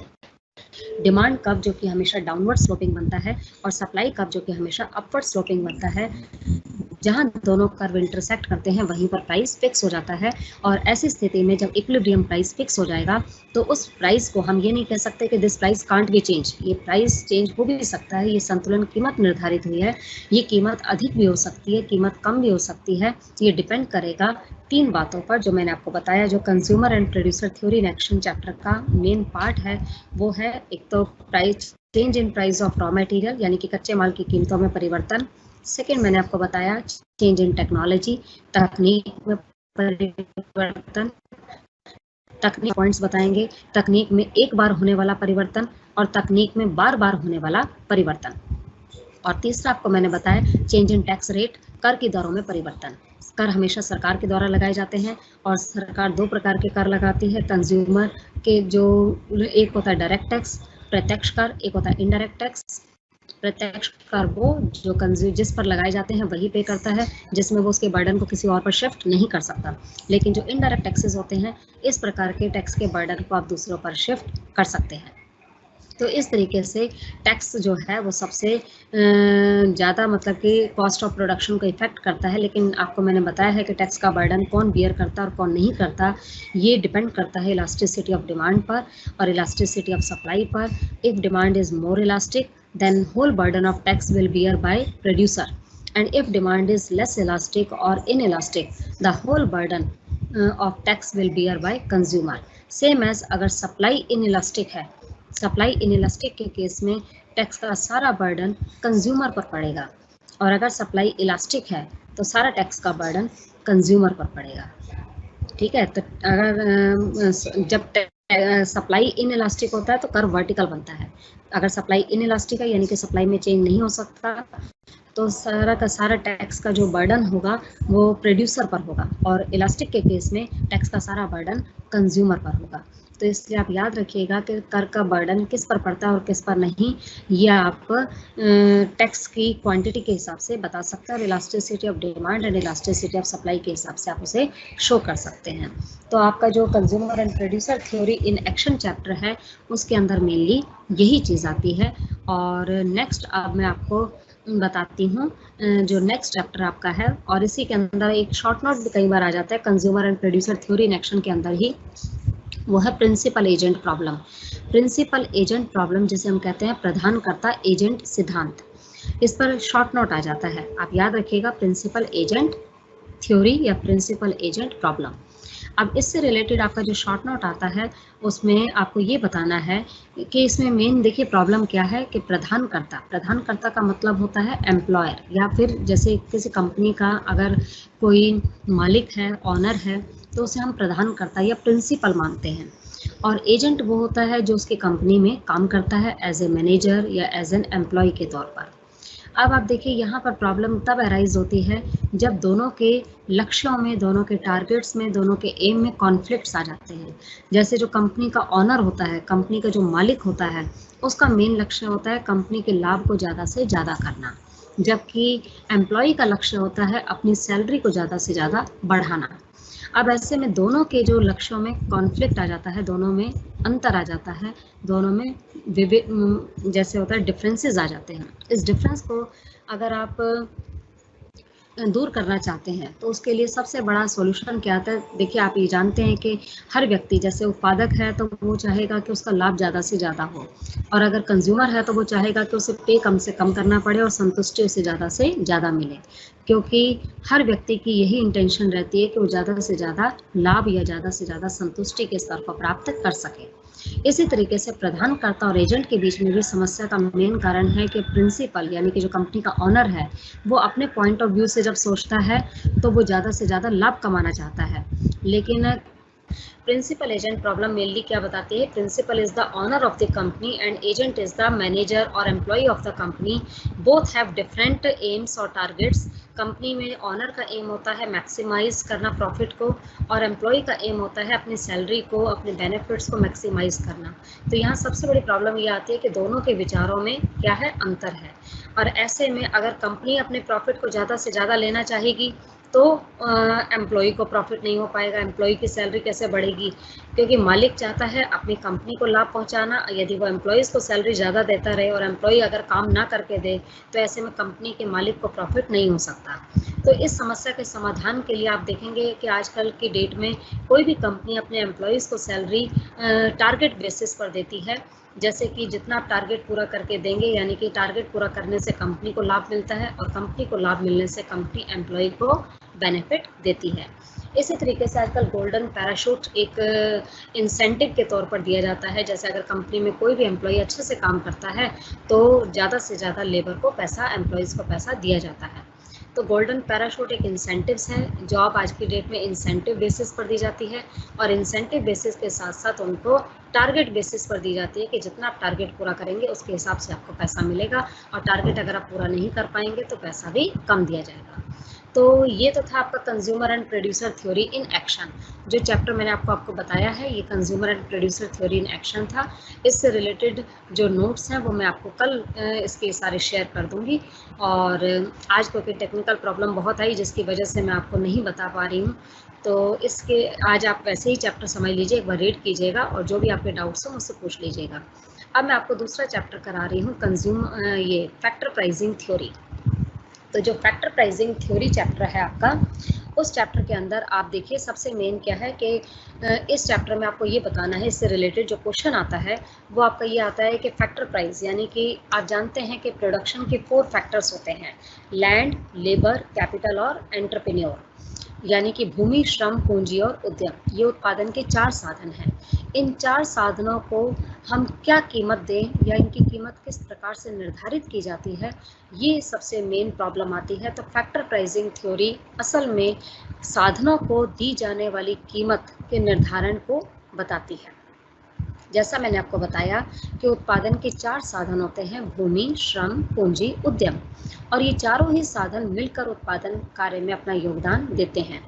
डिमांड कर्व जो कि हमेशा डाउनवर्ड स्लोपिंग बनता है और सप्लाई कर्व जो कि हमेशा अपवर्ड स्लोपिंग बनता है। जहां दोनों कर्व इंटरसेक्ट करते हैं वहीं पर प्राइस फिक्स हो जाता है। और ऐसी स्थिति में जब इक्विलिब्रियम प्राइस फिक्स हो जाएगा तो उस प्राइस को हम ये नहीं कह सकते कि this price can't be change, ये प्राइस चेंज हो भी सकता है। ये संतुलन कीमत निर्धारित हुई है, ये कीमत अधिक भी हो सकती है, कीमत कम भी हो सकती है। ये डिपेंड करेगा 3 बातों पर जो मैंने आपको बताया। जो consumer and producer theory in action chapter का मेन पार्ट है वो है, एक तो price change in price of raw material यानी कि कच्चे माल की कीमतों में परिवर्तन। सेकेंड मैंने आपको बताया चेंज इन टेक्नोलॉजी, तकनीक में परिवर्तन। तकनीक पॉइंट्स बताएंगे, तकनीक में एक बार होने वाला परिवर्तन और तकनीक में बार बार होने वाला परिवर्तन। और तीसरा आपको मैंने बताया चेंज इन टैक्स रेट, कर की दरों में परिवर्तन। कर हमेशा सरकार के द्वारा लगाए जाते हैं और सरकार 2 प्रकार के कर लगाती है कंज्यूमर के, जो एक होता है डायरेक्ट टैक्स प्रत्यक्ष कर, एक होता है इनडायरेक्ट टैक्स। प्रत्यक्ष कर वो जो कंज्यूम जिस पर लगाए जाते हैं वही पे करता है, जिसमें वो उसके बर्डन को किसी और पर शिफ्ट नहीं कर सकता। लेकिन जो इनडायरेक्ट टैक्सेस होते हैं, इस प्रकार के टैक्स के बर्डन को आप दूसरों पर शिफ्ट कर सकते हैं। तो इस तरीके से टैक्स जो है वो सबसे ज़्यादा मतलब कि कॉस्ट ऑफ प्रोडक्शन को इफेक्ट करता है। लेकिन आपको मैंने बताया है कि टैक्स का बर्डन कौन बियर करता है और कौन नहीं करता, ये डिपेंड करता है इलास्टिसिटी ऑफ डिमांड पर और इलास्टिसिटी ऑफ सप्लाई पर। If demand is more elastic, then whole burden of tax will bear by producer, and if demand is less elastic or inelastic, the whole burden of tax will bear by consumer. Same as अगर supply inelastic है, supply inelastic के case में tax का सारा burden consumer पर पड़ेगा, और अगर सप्लाई इलास्टिक है तो सारा टैक्स का बर्डन कंज्यूमर पर पड़ेगा। ठीक है, तो अगर जब सप्लाई इन इलास्टिक होता है तो कर्व वर्टिकल बनता है। अगर सप्लाई इन इलास्टिक है यानी कि सप्लाई में चेंज नहीं हो सकता, तो सारा का सारा टैक्स का जो बर्डन होगा वो प्रोड्यूसर पर होगा, और इलास्टिक के केस में टैक्स का सारा बर्डन कंज्यूमर पर होगा। तो इसलिए आप याद रखिएगा कि कर का बर्डन किस पर पड़ता है और किस पर नहीं, ये आप टैक्स की क्वांटिटी के हिसाब से बता सकते हैं, और elasticity of demand and elasticity of supply के हिसाब से आप उसे शो कर सकते हैं। तो आपका जो consumer and producer theory in action chapter है, उसके अंदर मेनली यही चीज़ आती है। और नेक्स्ट अब मैं आपको बताती हूँ जो नेक्स्ट चैप्टर आपका है, और इसी के अंदर एक शॉर्ट नोट भी कई बार आ जाता है consumer and producer theory in action के अंदर ही, वो है principal agent problem. Principal agent problem जिसे हम कहते हैं प्रधानकर्ता एजेंट सिद्धांत, इस पर शॉर्ट नोट आ जाता है। आप याद रखिएगा प्रिंसिपल एजेंट थ्योरी या प्रिंसिपल एजेंट प्रॉब्लम। अब इससे रिलेटेड आपका जो शॉर्ट नोट आता है उसमें आपको ये बताना है कि इसमें मेन देखिए प्रॉब्लम क्या है कि प्रधानकर्ता का मतलब होता है एम्प्लॉयर, या फिर जैसे किसी कंपनी का अगर कोई मालिक है, ऑनर है, तो उसे हम प्रधानकर्ता या प्रिंसिपल मानते हैं। और एजेंट वो होता है जो उसकी कंपनी में काम करता है एज ए मैनेजर या एज एन एम्प्लॉय के तौर पर। अब आप देखिए यहाँ पर प्रॉब्लम तब अराइज होती है जब दोनों के लक्ष्यों में, दोनों के टारगेट्स में, दोनों के एम में कॉन्फ्लिक्ट्स आ जाते हैं। जैसे जो कंपनी का ऑनर होता है, कंपनी का जो मालिक होता है, उसका मेन लक्ष्य होता है कंपनी के लाभ को ज़्यादा से ज़्यादा करना, जबकि एम्प्लॉय का लक्ष्य होता है अपनी सैलरी को ज़्यादा से ज़्यादा बढ़ाना। अब ऐसे में दोनों के जो लक्ष्यों में कॉन्फ्लिक्ट आ जाता है, दोनों में अंतर आ जाता है, दोनों में जैसे होता है डिफरेंसेस आ जाते हैं। इस डिफरेंस को अगर आप दूर करना चाहते हैं तो उसके लिए सबसे बड़ा सॉल्यूशन क्या आता है, देखिए आप ये जानते हैं कि हर व्यक्ति जैसे उत्पादक है तो वो चाहेगा कि उसका लाभ ज़्यादा से ज़्यादा हो, और अगर कंज्यूमर है तो वो चाहेगा कि उसे पे कम से कम करना पड़े और संतुष्टि उसे ज़्यादा से ज़्यादा मिले, क्योंकि हर व्यक्ति की यही इंटेंशन रहती है कि वो ज़्यादा से ज़्यादा लाभ या ज़्यादा से ज़्यादा संतुष्टि के स्तर को प्राप्त कर सके। इसी तरीके से प्रधानकर्ता और एजेंट के बीच में भी समस्या का मेन कारण है कि प्रिंसिपल यानी कि जो कंपनी का ऑनर है, वो अपने पॉइंट ऑफ व्यू से जब सोचता है तो वो ज़्यादा से ज़्यादा लाभ कमाना चाहता है। लेकिन प्रिंसिपल एजेंट प्रॉब्लम मेनली क्या बताती है, principal is the owner of the company and agent is the manager और employee of the company. Both have different aims और टारगेट्स। कंपनी में ऑनर का एम होता है मैक्सिमाइज करना प्रॉफिट को, और एम्प्लॉय का एम होता है अपनी सैलरी को, अपने बेनिफिट्स को मैक्सिमाइज करना। तो यहाँ सबसे बड़ी प्रॉब्लम ये आती है कि दोनों के विचारों में क्या है, अंतर है। और ऐसे में अगर कंपनी अपने प्रॉफिट को ज़्यादा से ज़्यादा लेना चाहेगी तो एम्प्लॉय को प्रॉफिट नहीं हो पाएगा, एम्प्लॉय की सैलरी कैसे बढ़ेगी, क्योंकि मालिक चाहता है अपनी कंपनी को लाभ पहुंचाना। यदि वो एम्प्लॉयज़ को सैलरी ज़्यादा देता रहे और एम्प्लॉय अगर काम ना करके दे तो ऐसे में कंपनी के मालिक को प्रॉफिट नहीं हो सकता। तो इस समस्या के समाधान के लिए आप देखेंगे कि आजकल की डेट में कोई भी कंपनी अपने एम्प्लॉयज़ को सैलरी टारगेट बेसिस पर देती है, जैसे कि जितना आप टारगेट पूरा करके देंगे, यानी कि टारगेट पूरा करने से कंपनी को लाभ मिलता है और कंपनी को लाभ मिलने से कंपनी एम्प्लॉय को बेनिफिट देती है। इसी तरीके से आजकल गोल्डन पैराशूट एक इंसेंटिव के तौर पर दिया जाता है। जैसे अगर कंपनी में कोई भी एम्प्लॉय अच्छे से काम करता है तो ज़्यादा से ज़्यादा लेबर को पैसा, एम्प्लॉयज़ को पैसा दिया जाता है। तो गोल्डन पैराशूट एक इंसेंटिव्स है, जॉब आज की डेट में इंसेंटिव बेसिस पर दी जाती है, और इंसेंटिव बेसिस के साथ साथ उनको टारगेट बेसिस पर दी जाती है कि जितना आप टारगेट पूरा करेंगे उसके हिसाब से आपको पैसा मिलेगा, और टारगेट अगर आप पूरा नहीं कर पाएंगे तो पैसा भी कम दिया जाएगा। तो ये तो था आपका consumer and producer theory in action. जो चैप्टर मैंने आपको बताया है ये consumer and producer theory in action था। इससे रिलेटेड जो नोट्स हैं वो मैं आपको कल इसके सारे शेयर कर दूंगी। और आज क्योंकि टेक्निकल प्रॉब्लम बहुत आई जिसकी वजह से मैं आपको नहीं बता पा रही हूँ, तो इसके आज आप वैसे ही चैप्टर समझ लीजिए, एक बार रीड कीजिएगा और जो भी आपके डाउट्स हो मुझसे पूछ लीजिएगा। अब मैं आपको दूसरा चैप्टर करा रही हूँ ये फैक्टर प्राइसिंग थ्योरी। तो जो फैक्टर प्राइसिंग थ्योरी चैप्टर है आपका, उस चैप्टर के अंदर आप देखिए सबसे मेन क्या है कि इस चैप्टर में आपको ये बताना है, इससे रिलेटेड जो क्वेश्चन आता है वो आपका ये आता है कि फैक्टर प्राइस, यानी कि आप जानते हैं कि प्रोडक्शन के 4 फैक्टर्स होते हैं, लैंड, लेबर, कैपिटल और एंटरप्रेन्योर, यानी कि भूमि, श्रम, पूंजी और उद्यम। ये उत्पादन के 4 साधन हैं। इन 4 साधनों को हम क्या कीमत दें या इनकी कीमत किस प्रकार से निर्धारित की जाती है, ये सबसे मेन प्रॉब्लम आती है। तो फैक्टर प्राइसिंग थ्योरी असल में साधनों को दी जाने वाली कीमत के निर्धारण को बताती है। जैसा मैंने आपको बताया कि उत्पादन के 4 साधन होते हैं, भूमि, श्रम, पूंजी, उद्यम, और ये चारों ही साधन मिलकर उत्पादन कार्य में अपना योगदान देते हैं।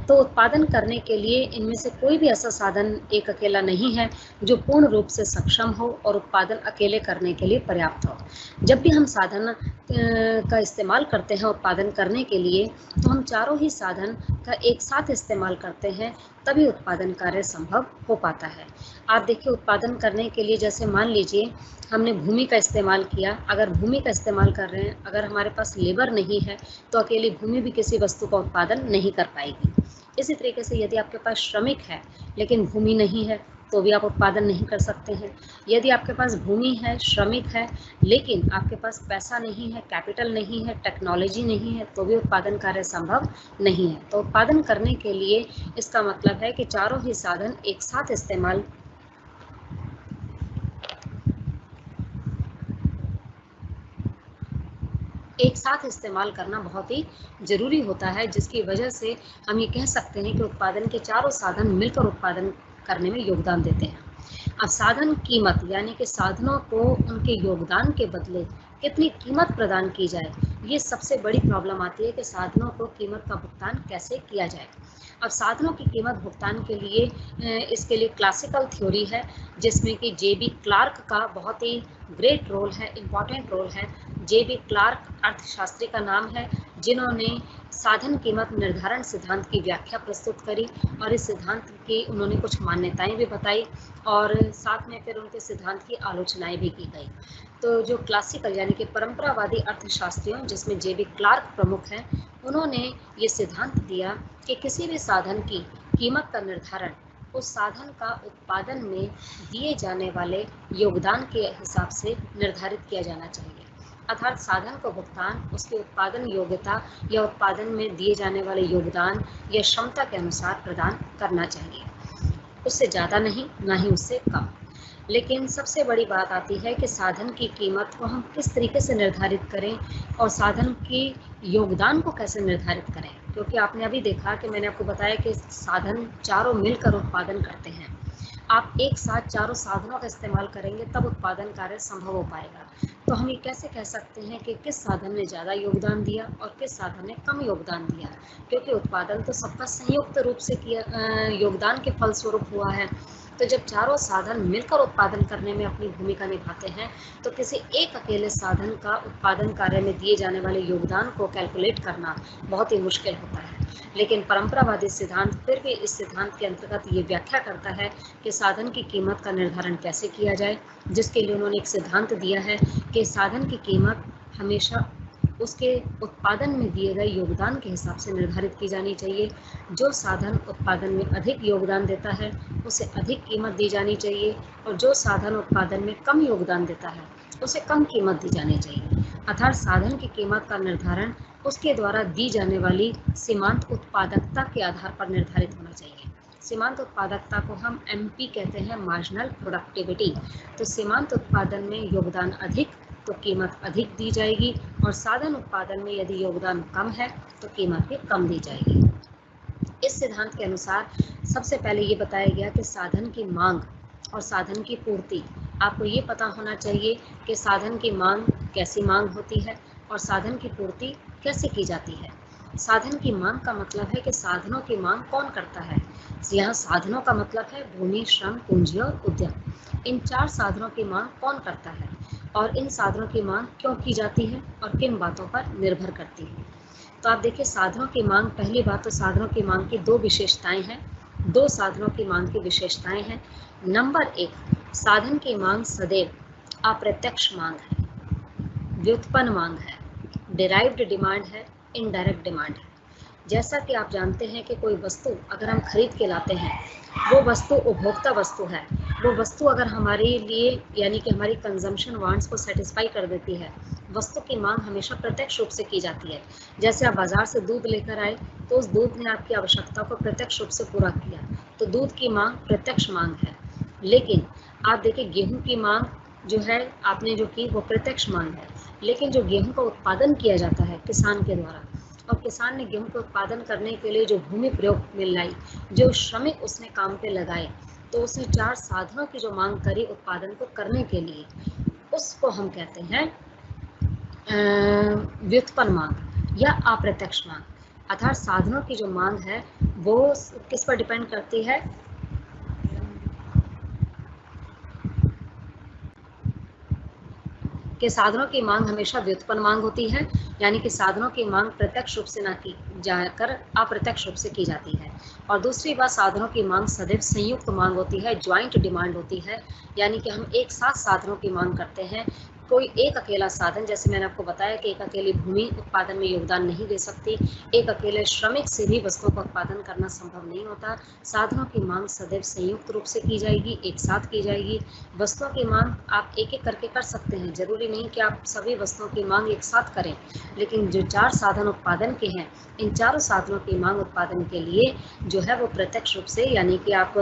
तो उत्पादन करने के लिए इनमें से कोई भी ऐसा साधन एक अकेला नहीं है जो पूर्ण रूप से सक्षम हो और उत्पादन अकेले करने के लिए पर्याप्त हो। जब भी हम साधन का इस्तेमाल करते हैं उत्पादन करने के लिए, तो हम चारों ही साधन का एक साथ इस्तेमाल करते हैं, तभी उत्पादन कार्य संभव हो पाता है। आप देखिए उत्पादन करने के लिए, जैसे मान लीजिए हमने भूमि का इस्तेमाल किया, अगर भूमि का इस्तेमाल कर रहे हैं, अगर हमारे पास लेबर नहीं है तो अकेली भूमि भी किसी वस्तु का उत्पादन नहीं कर पाएगी। इसी तरीके से यदि आपके पास श्रमिक है लेकिन भूमि नहीं है तो भी आप उत्पादन नहीं कर सकते हैं। यदि आपके पास भूमि है, श्रमिक है, लेकिन आपके पास पैसा नहीं है, कैपिटल नहीं है, टेक्नोलॉजी नहीं है, तो भी उत्पादन कार्य संभव नहीं है। तो उत्पादन करने के लिए इसका मतलब है कि चारों ही साधन एक साथ इस्तेमाल करना बहुत ही ज़रूरी होता है, जिसकी वजह से हम ये कह सकते हैं कि उत्पादन के चारों साधन मिलकर उत्पादन करने में योगदान देते हैं। अब साधन कीमत, यानी कि साधनों को उनके योगदान के बदले कितनी कीमत प्रदान की जाए, ये सबसे बड़ी प्रॉब्लम आती है कि साधनों को कीमत का भुगतान कैसे किया जाए। अब साधनों की कीमत भुगतान के लिए इसके लिए क्लासिकल थ्योरी है, जिसमें कि जे.बी. क्लार्क का बहुत ही ग्रेट रोल है, इम्पॉर्टेंट रोल है। जे.बी. क्लार्क अर्थशास्त्री का नाम है, जिन्होंने साधन कीमत निर्धारण सिद्धांत की व्याख्या प्रस्तुत करी और इस सिद्धांत की उन्होंने कुछ मान्यताएं भी बताई और साथ में फिर उनके सिद्धांत की आलोचनाएं भी की गई। तो जो क्लासिकल यानी कि परंपरावादी अर्थशास्त्रियों, जिसमें जे.बी. क्लार्क प्रमुख हैं, उन्होंने ये सिद्धांत दिया कि किसी भी साधन की कीमत का निर्धारण उस साधन का उत्पादन में दिए जाने वाले योगदान के हिसाब से निर्धारित किया जाना चाहिए। अर्थात साधन को भुगतान उसके उत्पादन योग्यता या उत्पादन में दिए जाने वाले योगदान या क्षमता के अनुसार प्रदान करना चाहिए, उससे ज़्यादा नहीं, ना ही उससे कम। लेकिन सबसे बड़ी बात आती है कि साधन की कीमत को हम किस तरीके से निर्धारित करें और साधन की योगदान को कैसे निर्धारित करें, क्योंकि आपने अभी देखा कि मैंने आपको बताया कि साधन चारों मिलकर उत्पादन करते हैं। आप एक साथ चारों साधनों का इस्तेमाल करेंगे तब उत्पादन कार्य संभव हो पाएगा। तो हम ये कैसे कह सकते हैं कि किस साधन ने ज़्यादा योगदान दिया और किस साधन ने कम योगदान दिया, क्योंकि उत्पादन तो सबका संयुक्त रूप से योगदान के फलस्वरूप हुआ है। तो जब चारों साधन मिलकर उत्पादन करने में अपनी भूमिका निभाते हैं, तो किसी एक अकेले साधन का उत्पादन कार्य में दिए जाने वाले योगदान को कैलकुलेट करना बहुत ही मुश्किल होता है। लेकिन परंपरावादी सिद्धांत फिर भी इस सिद्धांत के अंतर्गत ये व्याख्या करता है कि साधन की कीमत का निर्धारण कैसे किया जाए, जिसके लिए उन्होंने एक सिद्धांत दिया है कि साधन की कीमत हमेशा उसके उत्पादन में दिए गए योगदान के हिसाब से निर्धारित की जानी चाहिए। जो साधन उत्पादन में अधिक योगदान देता है उसे अधिक कीमत दी जानी चाहिए और जो साधन उत्पादन में कम योगदान देता है उसे कम कीमत दी जानी चाहिए। अर्थात साधन की कीमत का निर्धारण उसके द्वारा दी जाने वाली सीमांत उत्पादकता के आधार पर निर्धारित होना चाहिए। सीमांत उत्पादकता को हम MP कहते हैं, मार्जिनल प्रोडक्टिविटी। तो सीमांत उत्पादन में योगदान अधिक तो कीमत अधिक दी जाएगी और साधन उत्पादन में यदि योगदान कम है तो कीमत भी कम दी जाएगी। इस सिद्धांत के अनुसार सबसे पहले ये बताया गया कि साधन की मांग और साधन की पूर्ति, आपको ये पता होना चाहिए कि साधन की मांग कैसी मांग होती है और साधन की पूर्ति कैसे की जाती है। साधन की मांग का मतलब है कि साधनों की मांग कौन करता है। यहाँ साधनों का मतलब है भूमि, श्रम, पूंजी और उद्यम। इन 4 साधनों की मांग कौन करता है और इन साधनों की मांग क्यों की जाती है और किन बातों पर निर्भर करती है। तो आप देखिए साधनों की मांग, पहली बात तो साधनों की मांग की 2 विशेषताएं हैं। 2 साधनों की मांग की विशेषताएं हैं। नंबर 1, साधन की मांग सदैव अप्रत्यक्ष मांग है, व्युत्पन्न मांग है, डिराइव्ड डिमांड है, इनडायरेक्ट डिमांड है। जैसा कि आप जानते हैं कि कोई वस्तु अगर हम खरीद के लाते हैं, वो वस्तु उपभोक्ता वस्तु है। वो वस्तु अगर हमारे लिए यानी कि हमारी कंजम्पशन वांट्स को सेटिस्फाई कर देती है, वस्तु की मांग हमेशा प्रत्यक्ष रूप से की जाती है। जैसे आप बाजार से दूध लेकर आए तो उस दूध ने आपकी आवश्यकता को प्रत्यक्ष रूप से पूरा किया, तो दूध की मांग प्रत्यक्ष मांग है। लेकिन आप देखिए गेहूं की मांग जो है आपने जो की वो प्रत्यक्ष मांग है। लेकिन जो गेहूं का उत्पादन किया जाता है किसान के द्वारा, और किसान ने गेहूं का उत्पादन करने के लिए जो भूमि प्रयोग में लाई, जो श्रमिक उसने काम पे लगाए, तो उसने 4 साधनों की जो मांग करी उत्पादन को करने के लिए, उसको हम कहते हैं व्युत्पन्न मांग या अप्रत्यक्ष मांग। अर्थात साधनों की जो मांग है वो किस पर डिपेंड करती है, कि साधनों की मांग हमेशा व्युत्पन्न मांग होती है, यानी कि साधनों की मांग प्रत्यक्ष रूप से ना की जाकर अप्रत्यक्ष रूप से की जाती है। और दूसरी बात, साधनों की मांग सदैव संयुक्त मांग होती है, ज्वाइंट डिमांड होती है, यानी कि हम एक साथ साधनों की मांग करते हैं। कोई एक अकेला साधन, जैसे मैंने आपको बताया कि एक अकेली भूमि उत्पादन में योगदान नहीं दे सकती, एक अकेले श्रमिक से भी वस्तुओं का उत्पादन करना संभव नहीं होता। साधनों की मांग सदैव संयुक्त रूप से की जाएगी, एक साथ की जाएगी। वस्तुओं की मांग आप एक एक करके कर सकते हैं, जरूरी नहीं कि आप सभी वस्तुओं की मांग एक साथ करें। लेकिन जो 4 साधन उत्पादन के हैं, इन चारों साधनों की मांग उत्पादन के लिए जो है वो प्रत्यक्ष रूप से यानी कि आप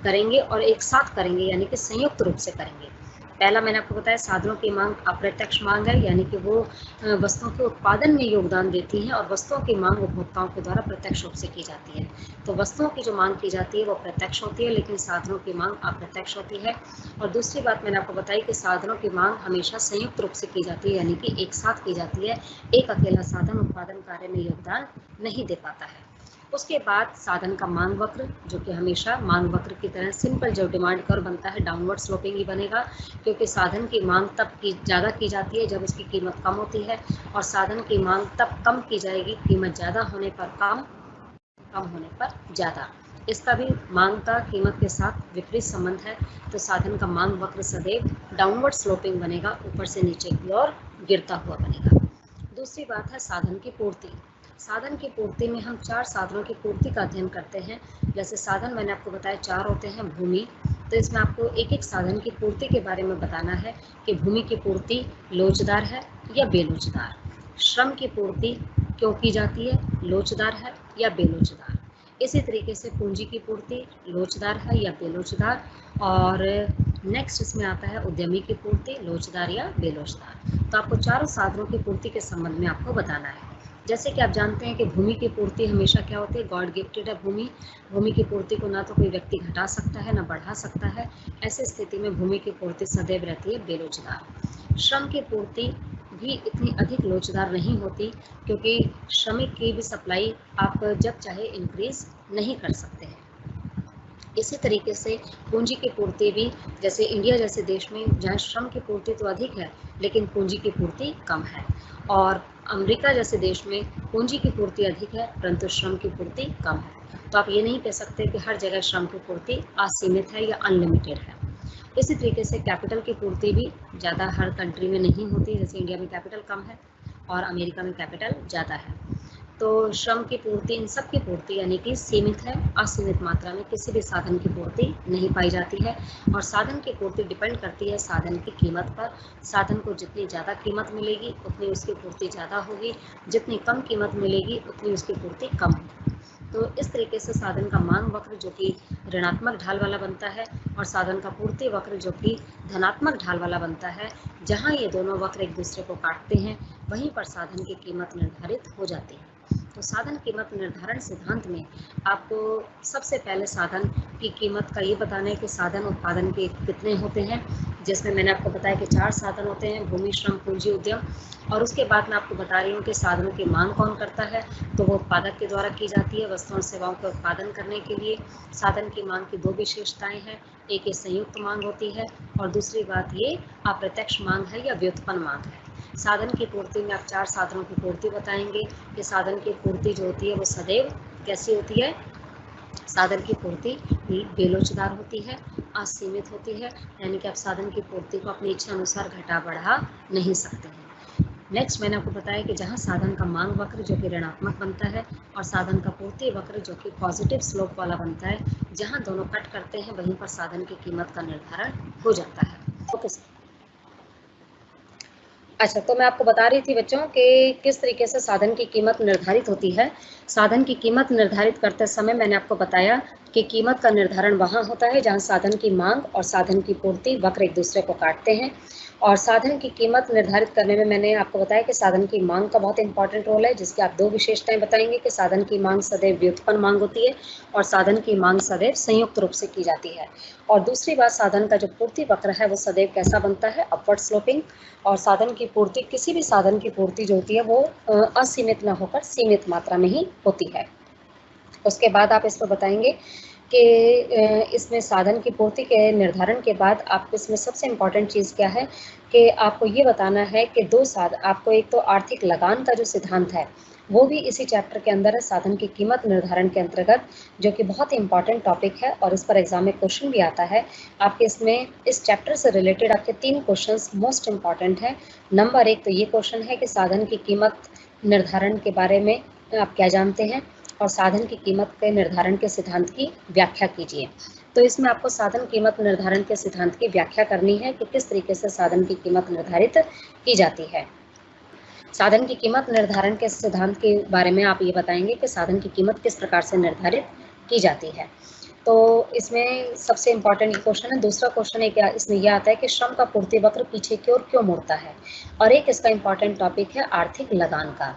करेंगे और एक साथ करेंगे, यानी कि संयुक्त रूप से करेंगे। पहला मैंने आपको बताया साधनों की मांग अप्रत्यक्ष मांग है, यानी कि वो वस्तुओं के उत्पादन में योगदान देती हैं, और वस्तुओं की मांग उपभोक्ताओं के द्वारा प्रत्यक्ष रूप से की जाती है। तो वस्तुओं की जो मांग की जाती है वो प्रत्यक्ष होती है, लेकिन साधनों की मांग अप्रत्यक्ष होती है। और दूसरी बात मैंने आपको बताई कि साधनों की मांग हमेशा संयुक्त रूप से की जाती है, यानी कि एक साथ की जाती है। एक अकेला साधन उत्पादन कार्य में योगदान नहीं दे पाता है। उसके बाद साधन का मांग वक्र, जो कि हमेशा मांग वक्र की तरह सिंपल जो डिमांड कर्व बनता है डाउनवर्ड स्लोपिंग ही बनेगा, क्योंकि साधन की मांग तब की ज़्यादा की जाती है जब उसकी कीमत कम होती है, और साधन की मांग तब कम की जाएगी कीमत ज़्यादा होने पर कम, कम होने पर ज़्यादा। इसका भी मांग का कीमत के साथ विपरीत संबंध है। तो साधन का मांग वक्र सदैव डाउनवर्ड स्लोपिंग बनेगा, ऊपर से नीचे की ओर गिरता हुआ बनेगा। दूसरी बात है साधन की पूर्ति। साधन की पूर्ति में हम 4 साधनों की पूर्ति का अध्ययन करते हैं। जैसे साधन मैंने आपको बताया 4 होते हैं। भूमि, तो इसमें आपको एक एक साधन की पूर्ति के बारे में बताना है कि भूमि की पूर्ति लोचदार है या बेलोचदार। श्रम की पूर्ति क्यों की जाती है, लोचदार है या बेलोचदार। इसी तरीके से पूंजी की पूर्ति लोचदार है या बेलोचदार। और नेक्स्ट इसमें आता है उद्यमी की पूर्ति, लोचदार या बेलोचदार। तो आपको चारों साधनों की पूर्ति के संबंध में आपको बताना है। जैसे कि आप जानते हैं कि भूमि की पूर्ति हमेशा क्या होती है, गॉड गिफ्टेड है भूमि। भूमि की पूर्ति को ना तो कोई व्यक्ति घटा सकता है ना बढ़ा सकता है। ऐसी स्थिति में भूमि की पूर्ति सदैव रहती है बेरोजगार। श्रम की पूर्ति भी इतनी अधिक लोचदार नहीं होती, क्योंकि श्रमिक की भी सप्लाई आप जब चाहे इंक्रीज नहीं कर सकते हैं। इसी तरीके से पूंजी की पूर्ति भी, जैसे इंडिया जैसे देश में जहाँ श्रम की पूर्ति तो अधिक है लेकिन पूंजी की पूर्ति कम है, और अमेरिका जैसे देश में पूंजी की पूर्ति अधिक है परंतु श्रम की पूर्ति कम है। तो आप ये नहीं कह सकते कि हर जगह श्रम की पूर्ति असीमित है या अनलिमिटेड है। इसी तरीके से कैपिटल की पूर्ति भी ज़्यादा हर कंट्री में नहीं होती, जैसे इंडिया में कैपिटल कम है और अमेरिका में कैपिटल ज़्यादा है। तो श्रम की पूर्ति, इन सब की पूर्ति यानी कि सीमित है, असीमित मात्रा में किसी भी साधन की पूर्ति नहीं पाई जाती है। और साधन की पूर्ति डिपेंड करती है साधन की कीमत पर। साधन को जितनी ज़्यादा कीमत मिलेगी उतनी उसकी पूर्ति ज़्यादा होगी, जितनी कम कीमत मिलेगी उतनी उसकी पूर्ति कम होगी। तो इस तरीके से साधन का मांग वक्र जो कि ऋणात्मक ढाल वाला बनता है, और साधन का पूर्ति वक्र जो कि धनात्मक ढाल वाला बनता है। जहाँ ये दोनों वक्र एक दूसरे को काटते हैं वहीं पर साधन की कीमत निर्धारित हो जाती है। तो साधन कीमत निर्धारण सिद्धांत में आपको सबसे पहले साधन की कीमत का ये बताना है कि साधन उत्पादन के कितने होते हैं, जिसमें मैंने आपको बताया कि 4 साधन होते हैं, भूमि, श्रम, पूंजी, उद्यम। और उसके बाद मैं आपको बता रही हूँ कि साधनों की मांग कौन करता है, तो वो उत्पादक के द्वारा की जाती है वस्तुओं और सेवाओं के उत्पादन करने के लिए। साधन की मांग की 2 विशेषताएं हैं, एक ये संयुक्त मांग होती है और दूसरी बात ये अप्रत्यक्ष मांग है या व्युत्पन्न मांग है। साधन की पूर्ति में आप 4 साधनों की पूर्ति बताएंगे कि साधन की पूर्ति जो होती है वो सदैव कैसी होती है। साधन की पूर्ति बेलोचदार होती है, असीमित होती है, यानी कि आप साधन की पूर्ति को अपनी इच्छा अनुसार घटा बढ़ा नहीं सकते हैं। नेक्स्ट मैंने आपको बताया कि जहां साधन का मांग वक्र जो कि ऋणात्मक बनता है और साधन का पूर्ति वक्र जो कि पॉजिटिव स्लोप वाला बनता है, जहां दोनों कट करते हैं वहीं पर साधन की कीमत का निर्धारण हो जाता है। Okay sir. अच्छा, तो मैं आपको बता रही थी बच्चों कि किस तरीके से साधन की कीमत निर्धारित होती है। साधन की कीमत निर्धारित करते समय मैंने आपको बताया कि कीमत का निर्धारण वहाँ होता है जहाँ साधन की मांग और साधन की पूर्ति वक्र एक दूसरे को काटते हैं। और साधन की कीमत निर्धारित करने में मैंने आपको बताया कि साधन की मांग का बहुत इंपॉर्टेंट रोल है, जिसकी आप 2 विशेषताएं बताएंगे कि साधन की मांग सदैव व्युत्पन्न मांग होती है और साधन की मांग सदैव संयुक्त रूप से की जाती है। और दूसरी बात, साधन का जो पूर्ति वक्र है वो सदैव कैसा बनता है, अपवर्ड स्लोपिंग। और साधन की पूर्ति, किसी भी साधन की पूर्ति जो होती है वो असीमित न होकर सीमित मात्रा में ही होती है। उसके बाद आप इसको बताएंगे कि इसमें साधन की पूर्ति के निर्धारण के बाद आप इसमें सबसे इम्पॉर्टेंट चीज़ क्या है कि आपको ये बताना है कि आपको एक तो आर्थिक लगान का जो सिद्धांत है वो भी इसी चैप्टर के अंदर है, साधन की कीमत निर्धारण के अंतर्गत, जो कि बहुत ही इंपॉर्टेंट टॉपिक है और इस पर एग्जाम में क्वेश्चन भी आता है। आपके इसमें इस चैप्टर से रिलेटेड आपके 3 क्वेश्चंस मोस्ट इम्पॉर्टेंट है। नंबर 1 तो ये क्वेश्चन है कि साधन की कीमत निर्धारण के बारे में आप क्या जानते हैं और साधन की कीमत के निर्धारण के सिद्धांत की व्याख्या कीजिए। तो इसमें आपको साधन कीमत निर्धारण के सिद्धांत की व्याख्या करनी है कि किस तरीके से साधन की कीमत निर्धारित की जाती है। साधन की कीमत निर्धारण के सिद्धांत के बारे में आप ये बताएंगे कि साधन की कीमत किस प्रकार से निर्धारित की जाती है। तो इसमें सबसे इम्पॉर्टेंट क्वेश्चन है। दूसरा क्वेश्चन है क्या, इसमें यह आता है कि श्रम का पूर्ति वक्र पीछे की ओर क्यों मुड़ता है। और एक इसका इम्पॉर्टेंट टॉपिक है आर्थिक लगान का।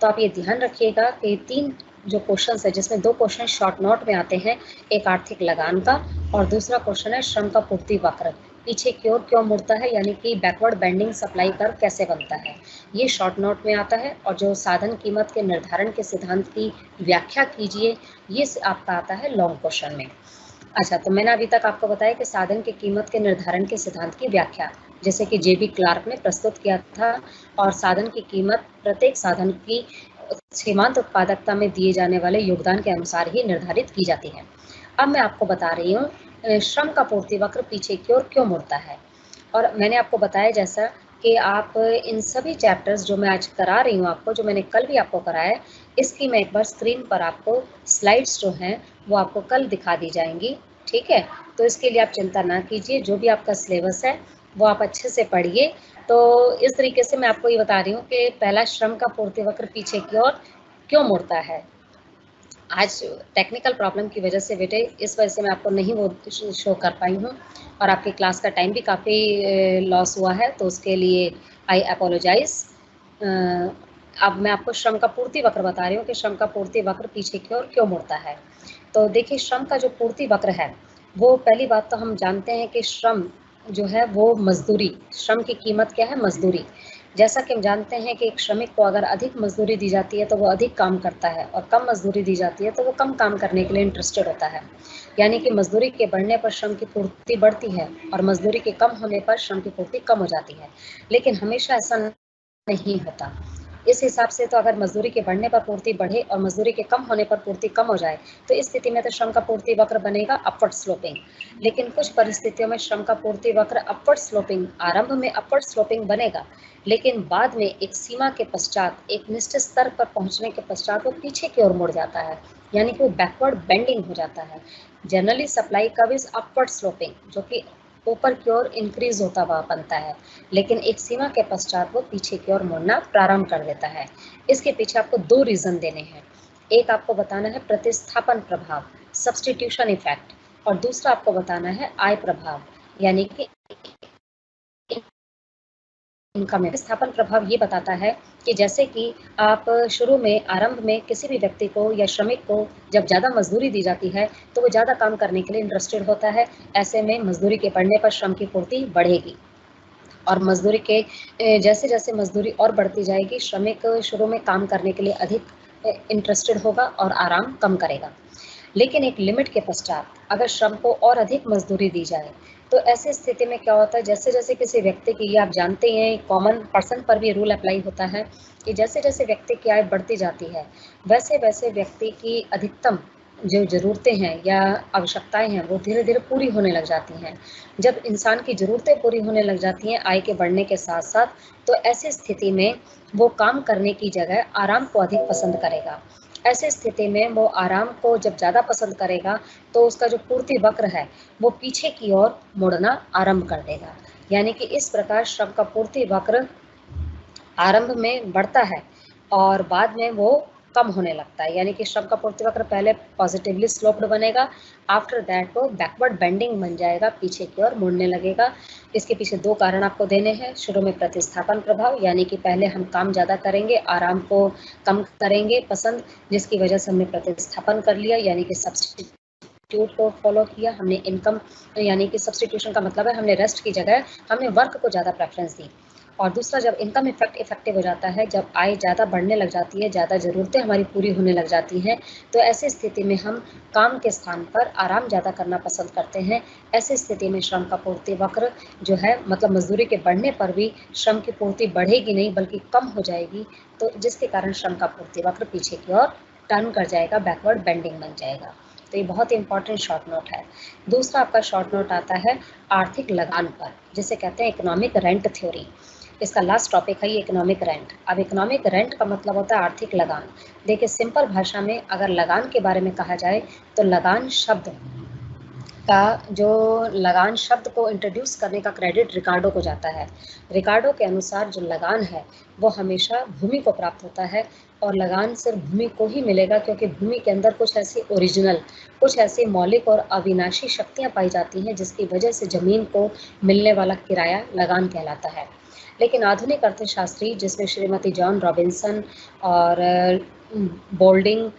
तो आप ये ध्यान रखिएगा कि 3 जो क्वेश्चन है जिसमें 2 क्वेश्चन शॉर्ट नोट में आते हैं, एक आर्थिक लगान का और दूसरा क्वेश्चन है श्रम का पूर्ति वक्र पीछे की ओर क्यों मुड़ता है, यानी कि बैकवर्ड बेंडिंग सप्लाई कर्व कैसे बनता है, ये शॉर्ट नोट में आता है। और जो साधन कीमत के निर्धारण के सिद्धांत की व्याख्या कीजिए, ये आपका आता है लॉन्ग क्वेश्चन में। अच्छा, तो मैंने अभी तक आपको बताया कि साधन की कीमत के निर्धारण के सिद्धांत की व्याख्या जैसे कि जेबी क्लार्क ने प्रस्तुत किया था, और साधन की कीमत प्रत्येक साधन की सीमांत उत्पादकता में दिए जाने वाले योगदान के अनुसार ही निर्धारित की जाती है। अब मैं आपको बता रही हूँ श्रम का पूर्ति वक्र पीछे की ओर क्यों मुड़ता है। और मैंने आपको बताया जैसा कि आप इन सभी चैप्टर्स जो मैं आज करा रही हूँ आपको, जो मैंने कल भी आपको कराया है, इसकी मैं एक बार स्क्रीन पर आपको स्लाइड्स जो हैं वो आपको कल दिखा दी जाएंगी, ठीक है। तो इसके लिए आप चिंता ना कीजिए, जो भी आपका सिलेबस है वो आप अच्छे से पढ़िए। तो इस तरीके से मैं आपको ये बता रही हूँ कि पहला, श्रम का पूर्ति वक्र पीछे की ओर क्यों मुड़ता है। आज टेक्निकल प्रॉब्लम की वजह से बेटे, इस वजह से मैं आपको नहीं वो शो कर पाई हूँ और आपकी क्लास का टाइम भी काफ़ी लॉस हुआ है, तो उसके लिए आई अपोलोजाइज। अब मैं आपको श्रम का पूर्ति वक्र बता रही हूँ कि श्रम का पूर्ति वक्र पीछे की ओर क्यों मुड़ता है। तो देखिए, श्रम का जो पूर्ति वक्र है वो, पहली बात तो हम जानते हैं कि श्रम जो है वो मजदूरी, श्रम की कीमत क्या है, मजदूरी। जैसा कि हम जानते हैं कि एक श्रमिक को अगर अधिक मजदूरी दी जाती है तो वो अधिक काम करता है, और कम मजदूरी दी जाती है तो वो कम काम करने के लिए इंटरेस्टेड होता है। यानी कि मजदूरी के बढ़ने पर श्रम की पूर्ति बढ़ती है और मजदूरी के कम होने पर श्रम की पूर्ति कम हो जाती है। लेकिन हमेशा ऐसा नहीं होता। इस हिसाब से तो अगर मजदूरी के बढ़ने पर पूर्ति बढ़े और मजदूरी के कम होने पर पूर्ति कम हो जाए, तो इस स्थिति में तो श्रम का पूर्ति वक्र बनेगा अपवर्ड स्लोपिंग। लेकिन कुछ परिस्थितियों में श्रम का पूर्ति वक्र अपवर्ड स्लोपिंग, आरंभ में अपवर्ड स्लोपिंग बनेगा, लेकिन बाद में एक सीमा के पश्चात, एक निश्चित स्तर पर पहुंचने के पश्चात वो पीछे की ओर मुड़ जाता है, यानी कि वो बैकवर्ड बेंडिंग हो जाता है। Generally supply curve is upward sloping, जो कि ऊपर की ओर इंक्रीज होता हुआ बनता है, लेकिन एक सीमा के पश्चात वो पीछे की ओर मुड़ना प्रारंभ कर देता है। इसके पीछे आपको 2 रीजन देने हैं। एक आपको बताना है प्रतिस्थापन प्रभाव, सब्स्टिट्यूशन इफेक्ट, और दूसरा आपको बताना है आय प्रभाव, यानी कि इनका में प्रतिस्थापन प्रभाव ये बताता है कि जैसे कि आप शुरू में आरंभ में किसी भी व्यक्ति को या श्रमिक को जब ज़्यादा मजदूरी दी जाती है तो वो ज़्यादा काम करने के लिए इंटरेस्टेड होता है। ऐसे में मजदूरी के बढ़ने पर श्रम की पूर्ति बढ़ेगी और मजदूरी के जैसे-जैसे मजदूरी और बढ़ती जाएगी, श्रमिक शुरू में काम करने के लिए अधिक इंटरेस्टेड होगा और आराम कम करेगा। लेकिन एक लिमिट के पश्चात अगर श्रम को और अधिक मजदूरी दी जाए तो ऐसी स्थिति में क्या होता है, जैसे जैसे किसी व्यक्ति की, ये आप जानते हैं कॉमन पर्सन पर भी रूल अप्लाई होता है कि जैसे जैसे व्यक्ति की आय बढ़ती जाती है वैसे वैसे व्यक्ति की अधिकतम जो ज़रूरतें हैं या आवश्यकताएं हैं वो धीरे धीरे पूरी होने लग जाती हैं। जब इंसान की ज़रूरतें पूरी होने लग जाती हैं आय के बढ़ने के साथ साथ, तो ऐसी स्थिति में वो काम करने की जगह आराम को अधिक पसंद करेगा। ऐसी स्थिति में वो आराम को जब ज़्यादा पसंद करेगा तो उसका जो पूर्ति वक्र है वो पीछे की ओर मुड़ना आरंभ कर देगा। यानी कि इस प्रकार श्रम का पूर्ति वक्र आरंभ में बढ़ता है और बाद में वो कम होने लगता है। यानी कि श्रम का पूर्ति वक्र पहले पॉजिटिवली स्लोप्ड बनेगा, आफ्टर दैट वो बैकवर्ड बेंडिंग बन जाएगा, पीछे की ओर मुड़ने लगेगा। इसके पीछे दो कारण आपको देने हैं। शुरू में प्रतिस्थापन प्रभाव, यानी कि पहले हम काम ज़्यादा करेंगे, आराम को कम करेंगे पसंद, जिसकी वजह से हमने प्रतिस्थापन कर लिया, यानी कि सब्स्टिट्यूट को फॉलो किया हमने। इनकम यानी कि सब्स्टिट्यूशन का मतलब है हमने रेस्ट की जगह हमने वर्क को ज़्यादा प्रेफरेंस दी। और दूसरा, जब इनकम इफेक्ट इफेक्टिव हो जाता है, जब आय ज़्यादा बढ़ने लग जाती है, ज़्यादा ज़रूरतें हमारी पूरी होने लग जाती हैं, तो ऐसी स्थिति में हम काम के स्थान पर आराम ज़्यादा करना पसंद करते हैं। ऐसी स्थिति में श्रम का पूर्ति वक्र जो है, मतलब मजदूरी के बढ़ने पर भी श्रम की पूर्ति बढ़ेगी नहीं बल्कि कम हो जाएगी, तो जिसके कारण श्रम का पूर्ति वक्र पीछे की ओर टर्न कर जाएगा, बैकवर्ड बेंडिंग बन जाएगा। तो ये बहुत ही इंपॉर्टेंट शॉर्ट नोट है। दूसरा आपका शॉर्ट नोट आता है आर्थिक लगान पर, जिसे कहते हैं इकोनॉमिक रेंट थ्योरी। इसका लास्ट टॉपिक है ये इकोनॉमिक रेंट। अब इकोनॉमिक रेंट का मतलब होता है आर्थिक लगान। देखिए, सिंपल भाषा में अगर लगान के बारे में कहा जाए तो लगान शब्द को इंट्रोड्यूस करने का क्रेडिट रिकार्डो को जाता है। रिकार्डो के अनुसार जो लगान है वो हमेशा भूमि को प्राप्त होता है और लगान सिर्फ भूमि को ही मिलेगा, क्योंकि भूमि के अंदर कुछ ऐसी ओरिजिनल, कुछ ऐसी मौलिक और अविनाशी शक्तियाँ पाई जाती हैं जिसकी वजह से ज़मीन को मिलने वाला किराया लगान कहलाता है। लेकिन आधुनिक अर्थशास्त्री, जिसमें श्रीमती जॉन रॉबिन्सन और बोल्डिंग,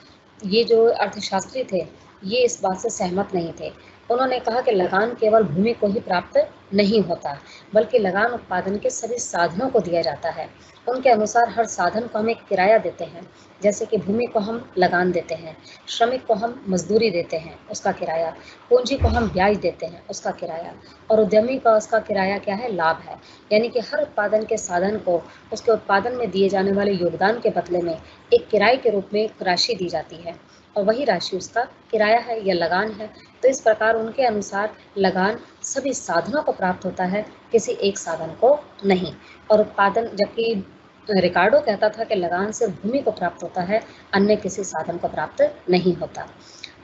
ये जो अर्थशास्त्री थे, ये इस बात से सहमत नहीं थे। उन्होंने कहा कि लगान केवल भूमि को ही प्राप्त नहीं होता, बल्कि लगान उत्पादन के सभी साधनों को दिया जाता है। उनके अनुसार हर साधन को हम एक किराया देते हैं, जैसे कि भूमि को हम लगान देते हैं, श्रमिक को हम मजदूरी देते हैं, उसका किराया, पूंजी को हम ब्याज देते हैं, उसका किराया, और उद्यमी का उसका किराया क्या है? लाभ है। यानी कि हर उत्पादन के साधन को उसके उत्पादन में दिए जाने वाले योगदान के बदले में एक किराए के रूप में एक राशि दी जाती है और वही राशि उसका किराया है या लगान है। तो इस प्रकार उनके अनुसार लगान सभी साधनों को प्राप्त होता है, किसी एक साधन को नहीं। और उत्पादन, जबकि रिकार्डो कहता था कि लगान सिर्फ भूमि को प्राप्त होता है, अन्य किसी साधन को प्राप्त नहीं होता।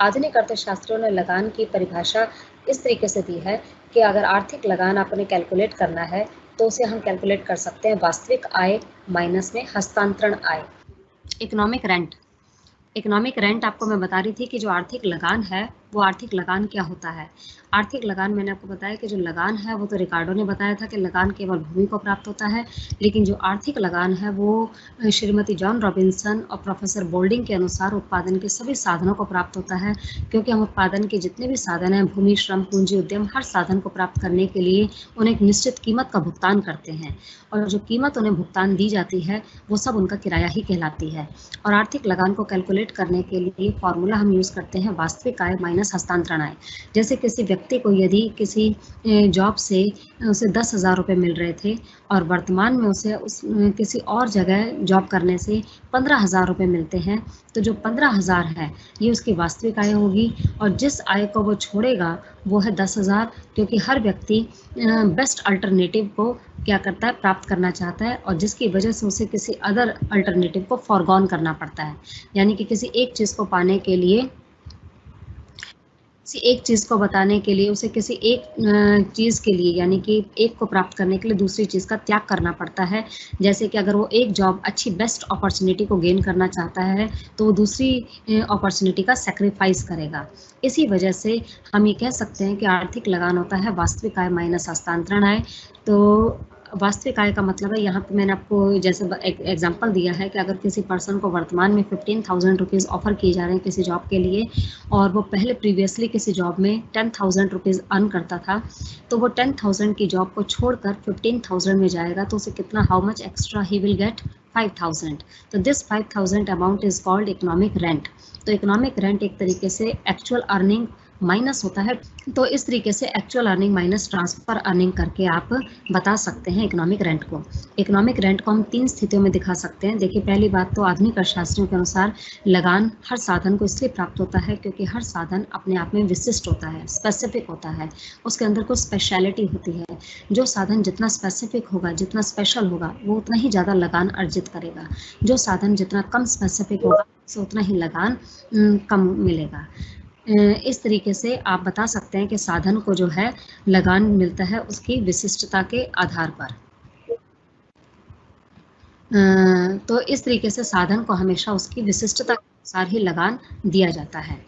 आधुनिक अर्थशास्त्रियों ने लगान की परिभाषा इस तरीके से दी है कि अगर आर्थिक लगान आपने कैलकुलेट करना है तो उसे हम कैलकुलेट कर सकते हैं वास्तविक आय माइनस में हस्तांतरण आय। इकोनॉमिक रेंट आपको मैं बता रही थी कि जो आर्थिक लगान है वो आर्थिक लगान क्या होता है। आर्थिक लगान, मैंने आपको बताया कि जो लगान है वो तो रिकार्डो ने बताया था कि लगान केवल भूमि को प्राप्त होता है, लेकिन जो आर्थिक लगान है वो श्रीमती जॉन रॉबिन्सन और प्रोफेसर बोल्डिंग के अनुसार उत्पादन के सभी साधनों को प्राप्त होता है, क्योंकि हम उत्पादन के जितने भी साधन हैं, भूमि, श्रम, पूंजी, उद्यम, हर साधन को प्राप्त करने के लिए उन्हें एक निश्चित कीमत का भुगतान करते हैं और जो कीमत उन्हें भुगतान दी जाती है वो सब उनका किराया ही कहलाती है। और आर्थिक लगान को कैलकुलेट करने के लिए फॉर्मूला हम यूज़ करते हैं वास्तविक आय माइनस हस्तांतरण आय। जैसे किसी व्यक्ति को यदि किसी जॉब से उसे 10,000 रुपये मिल रहे थे और वर्तमान में उसे किसी और जगह जॉब करने से 15,000 रुपये मिलते हैं, तो जो 15,000 है ये उसकी वास्तविक आय होगी और जिस आय को वो छोड़ेगा वो है 10,000, क्योंकि हर व्यक्ति बेस्ट अल्टरनेटिव को क्या करता है? प्राप्त करना चाहता है और जिसकी वजह से उसे किसी अदर अल्टरनेटिव को फॉरगॉन करना पड़ता है। यानी कि किसी एक चीज़ को पाने के लिए, किसी एक चीज़ को बताने के लिए उसे किसी एक चीज़ के लिए, यानी कि एक को प्राप्त करने के लिए दूसरी चीज़ का त्याग करना पड़ता है। जैसे कि अगर वो एक जॉब, अच्छी बेस्ट अपॉर्चुनिटी को गेन करना चाहता है तो वो दूसरी अपॉर्चुनिटी का सेक्रीफाइस करेगा। इसी वजह से हम ये कह सकते हैं कि आर्थिक लगान होता है वास्तविक आय माइनस हस्तांतरण आय। तो वास्तविक आय का मतलब है, यहाँ पे मैंने आपको जैसे एक एग्जांपल दिया है कि अगर किसी पर्सन को वर्तमान में 15,000 रुपीज़ ऑफर किए जा रहे हैं किसी जॉब के लिए, और वो पहले प्रीवियसली किसी जॉब में 10,000 रुपीज़ अर्न करता था, तो वो 10,000 की जॉब को छोड़कर 15,000 में जाएगा, तो उसे कितना, how much extra he will get, 5,000। तो this 5,000 amount is called economic rent. तो इकोनॉमिक रेंट एक तरीके से एक्चुअल अर्निंग माइनस होता है। तो इस तरीके से actual earning minus transfer earning करके आप बता सकते हैं इकोनॉमिक रेंट को। इकोनॉमिक रेंट को हम 3 स्थितियों में दिखा सकते हैं। देखिए, पहली बात तो आधुनिक अर्थशास्त्रियों के अनुसार लगान हर साधन को इसलिए प्राप्त होता है क्योंकि हर साधन अपने आप में विशिष्ट होता है, स्पेसिफिक होता है, उसके अंदर कुछ स्पेशलिटी होती है। जो साधन जितना स्पेसिफिक होगा, जितना स्पेशल होगा, वो उतना ही ज़्यादा लगान अर्जित करेगा। जो साधन जितना कम स्पेसिफिक होगा, उसे उतना ही लगान कम मिलेगा। इस तरीके से आप बता सकते हैं कि साधन को जो है लगान मिलता है उसकी विशिष्टता के आधार पर। तो इस तरीके से साधन को हमेशा उसकी विशिष्टता के अनुसार ही लगान दिया जाता है।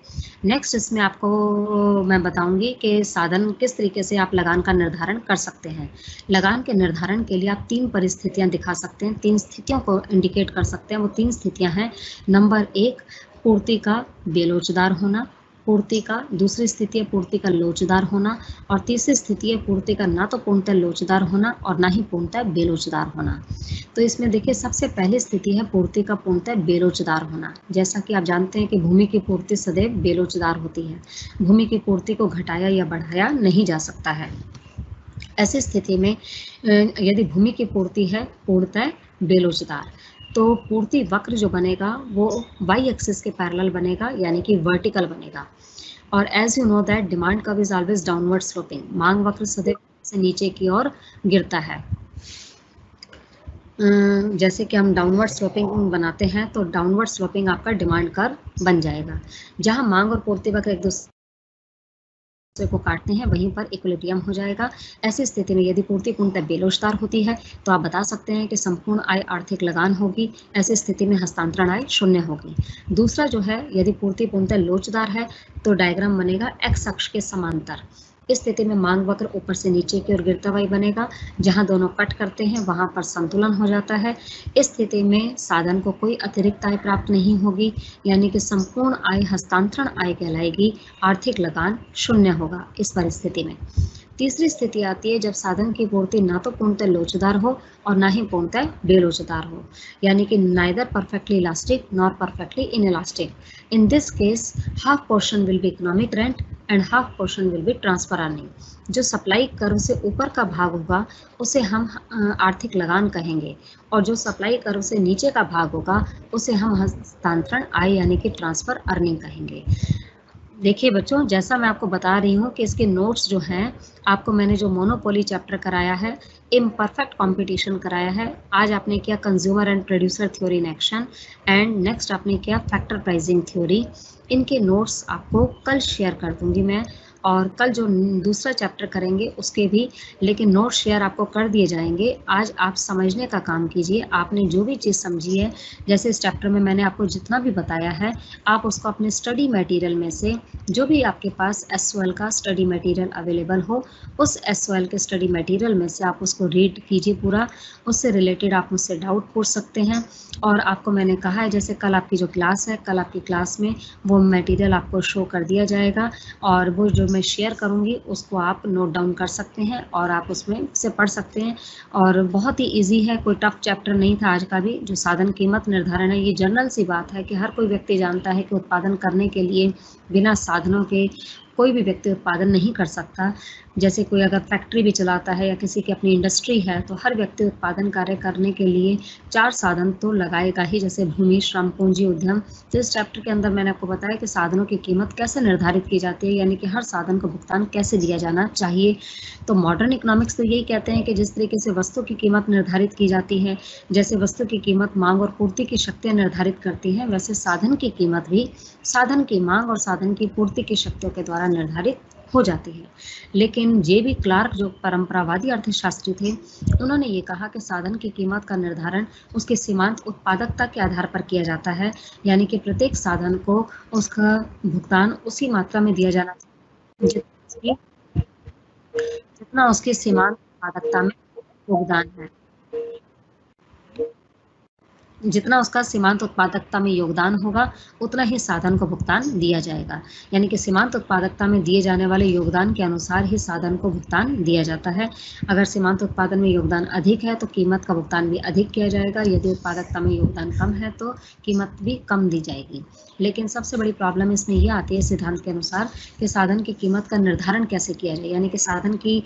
नेक्स्ट इसमें आपको मैं बताऊंगी कि साधन किस तरीके से आप लगान का निर्धारण कर सकते हैं। लगान के निर्धारण के लिए आप 3 परिस्थितियां दिखा सकते हैं, 3 स्थितियों को इंडिकेट कर सकते हैं। वो 3 स्थितियां हैं। नंबर 1, पूर्ति का बेलोचदार होना। पूर्ति का, दूसरी स्थिति है पूर्ति का लोचदार होना, और तीसरी स्थिति है पूर्ति का ना तो पूर्णतः लोचदार होना और ना ही पूर्णतः बेलोचदार होना। तो इसमें देखिए, सबसे पहली स्थिति है पूर्ति का पूर्णतः बेलोचदार होना। जैसा कि आप जानते हैं कि भूमि की पूर्ति सदैव बेलोचदार होती है। भूमि की पूर्ति को घटाया या बढ़ाया नहीं जा सकता है। ऐसी स्थिति में यदि भूमि की पूर्ति है पूर्णतः बेलोचदार, तो पूर्ति वक्र जो बनेगा वो वाई एक्सिस के पैरेलल बनेगा, यानी कि वर्टिकल बनेगा। और as you know that demand curve is always downward sloping. मांग वक्र सदैव से नीचे की ओर गिरता है। जैसे कि हम डाउनवर्ड स्लोपिंग बनाते हैं, तो डाउनवर्ड स्लोपिंग आपका डिमांड कर्व बन जाएगा। जहां मांग और पूर्ति वक्र एक दूसरे को काटते हैं, वहीं पर इक्विलिब्रियम हो जाएगा। ऐसी स्थिति में यदि पूर्ति पूर्णतः बेलोचदार होती है तो आप बता सकते हैं कि संपूर्ण आय आर्थिक लगान होगी। ऐसी स्थिति में हस्तांतरण आय शून्य होगी। दूसरा जो है, यदि पूर्ति पूर्णतः लोचदार है तो डायग्राम बनेगा एक्स अक्ष के समांतर। इस स्थिति में मांग वक्र ऊपर से नीचे की ओर गिरता हुआ बनेगा। जहां दोनों कट करते हैं वहां पर संतुलन हो जाता है। इस स्थिति में साधन को कोई अतिरिक्त आय प्राप्त नहीं होगी, यानी कि संपूर्ण आय हस्तांतरण आय कहलाएगी। आर्थिक लगान शून्य होगा इस परिस्थिति में। तीसरी स्थिति आती है जब साधन की पूर्ति ना तो पूर्णतः लोचदार हो और ना ही पूर्णतः बेलोचदार हो, यानी कि neither perfectly elastic nor perfectly inelastic. In this case half portion will be economic rent and half portion will be transfer earning. जो सप्लाई कर्व से ऊपर का भाग होगा उसे हम आर्थिक लगान कहेंगे, और जो सप्लाई कर्व से नीचे का भाग होगा उसे हम हस्तांतरण आय यानी कि ट्रांसफर अर्निंग कहेंगे। देखिए बच्चों, जैसा मैं आपको बता रही हूँ कि इसके नोट्स जो हैं, आपको मैंने जो मोनोपोली चैप्टर कराया है, इम्परफेक्ट कंपटीशन कराया है, आज आपने किया consumer and producer theory in action, and next आपने किया फैक्टर प्राइसिंग थ्योरी। इनके नोट्स आपको कल शेयर कर दूंगी मैं, और कल जो दूसरा चैप्टर करेंगे उसके भी, लेकिन नोट शेयर आपको कर दिए जाएंगे। आज आप समझने का काम कीजिए। आपने जो भी चीज़ समझी है, जैसे इस चैप्टर में मैंने आपको जितना भी बताया है, आप उसको अपने स्टडी मटेरियल में से, जो भी आपके पास SOL का स्टडी मटेरियल अवेलेबल हो, उस SOL के स्टडी मटेरियल में से आप उसको रीड कीजिए पूरा। उससे रिलेटेड आप मुझसे डाउट पूछ सकते हैं। और आपको मैंने कहा है, जैसे कल आपकी जो क्लास है, कल आपकी क्लास में वो मटेरियल आपको शो कर दिया जाएगा, और वो जो मैं शेयर करूंगी उसको आप नोट डाउन कर सकते हैं और आप उसमें से पढ़ सकते हैं। और बहुत ही इजी है, कोई टफ चैप्टर नहीं था आज का भी। जो साधन कीमत निर्धारण है, ये जनरल सी बात है कि हर कोई व्यक्ति जानता है कि उत्पादन करने के लिए बिना साधनों के कोई भी व्यक्ति उत्पादन नहीं कर सकता। जैसे कोई अगर फैक्ट्री भी चलाता है या किसी की अपनी इंडस्ट्री है, तो हर व्यक्ति उत्पादन कार्य करने के लिए 4 साधन तो लगाएगा ही, जैसे भूमि, श्रम, पूंजी, उद्यम। तो इस चैप्टर के अंदर मैंने आपको बताया कि साधनों की कीमत कैसे निर्धारित की जाती है, यानी कि हर साधन को भुगतान कैसे दिया जाना चाहिए। तो मॉडर्न इकोनॉमिक्स तो यही कहते हैं कि जिस तरीके से वस्तु की कीमत निर्धारित की जाती है, जैसे वस्तु की कीमत मांग और पूर्ति की शक्तियाँ निर्धारित करती हैं, वैसे साधन की कीमत भी साधन की मांग और साधन की पूर्ति की शक्तियों के द्वारा निर्धारित हो जाती है। लेकिन J.B. क्लार्क जो परंपरावादी अर्थशास्त्री थे, उन्होंने ये कहा कि साधन की कीमत का निर्धारण उसके सीमांत उत्पादकता के आधार पर किया जाता है, यानी कि प्रत्येक साधन को उसका भुगतान उसी मात्रा में दिया जाना चाहिए जितना उसकी सीमांत उत्पादकता में योगदान है। जितना उसका सीमांत उत्पादकता में योगदान होगा, उतना ही साधन को भुगतान दिया जाएगा। यानी कि सीमांत उत्पादकता में दिए जाने वाले योगदान के अनुसार ही साधन को भुगतान दिया जाता है। अगर सीमांत उत्पादन में योगदान अधिक है तो कीमत का भुगतान भी अधिक किया जाएगा। यदि उत्पादकता में योगदान कम है तो कीमत भी कम दी जाएगी। लेकिन सबसे बड़ी प्रॉब्लम इसमें यह आती है सिद्धांत के अनुसार कि साधन की कीमत का निर्धारण कैसे किया जाए, यानी कि साधन की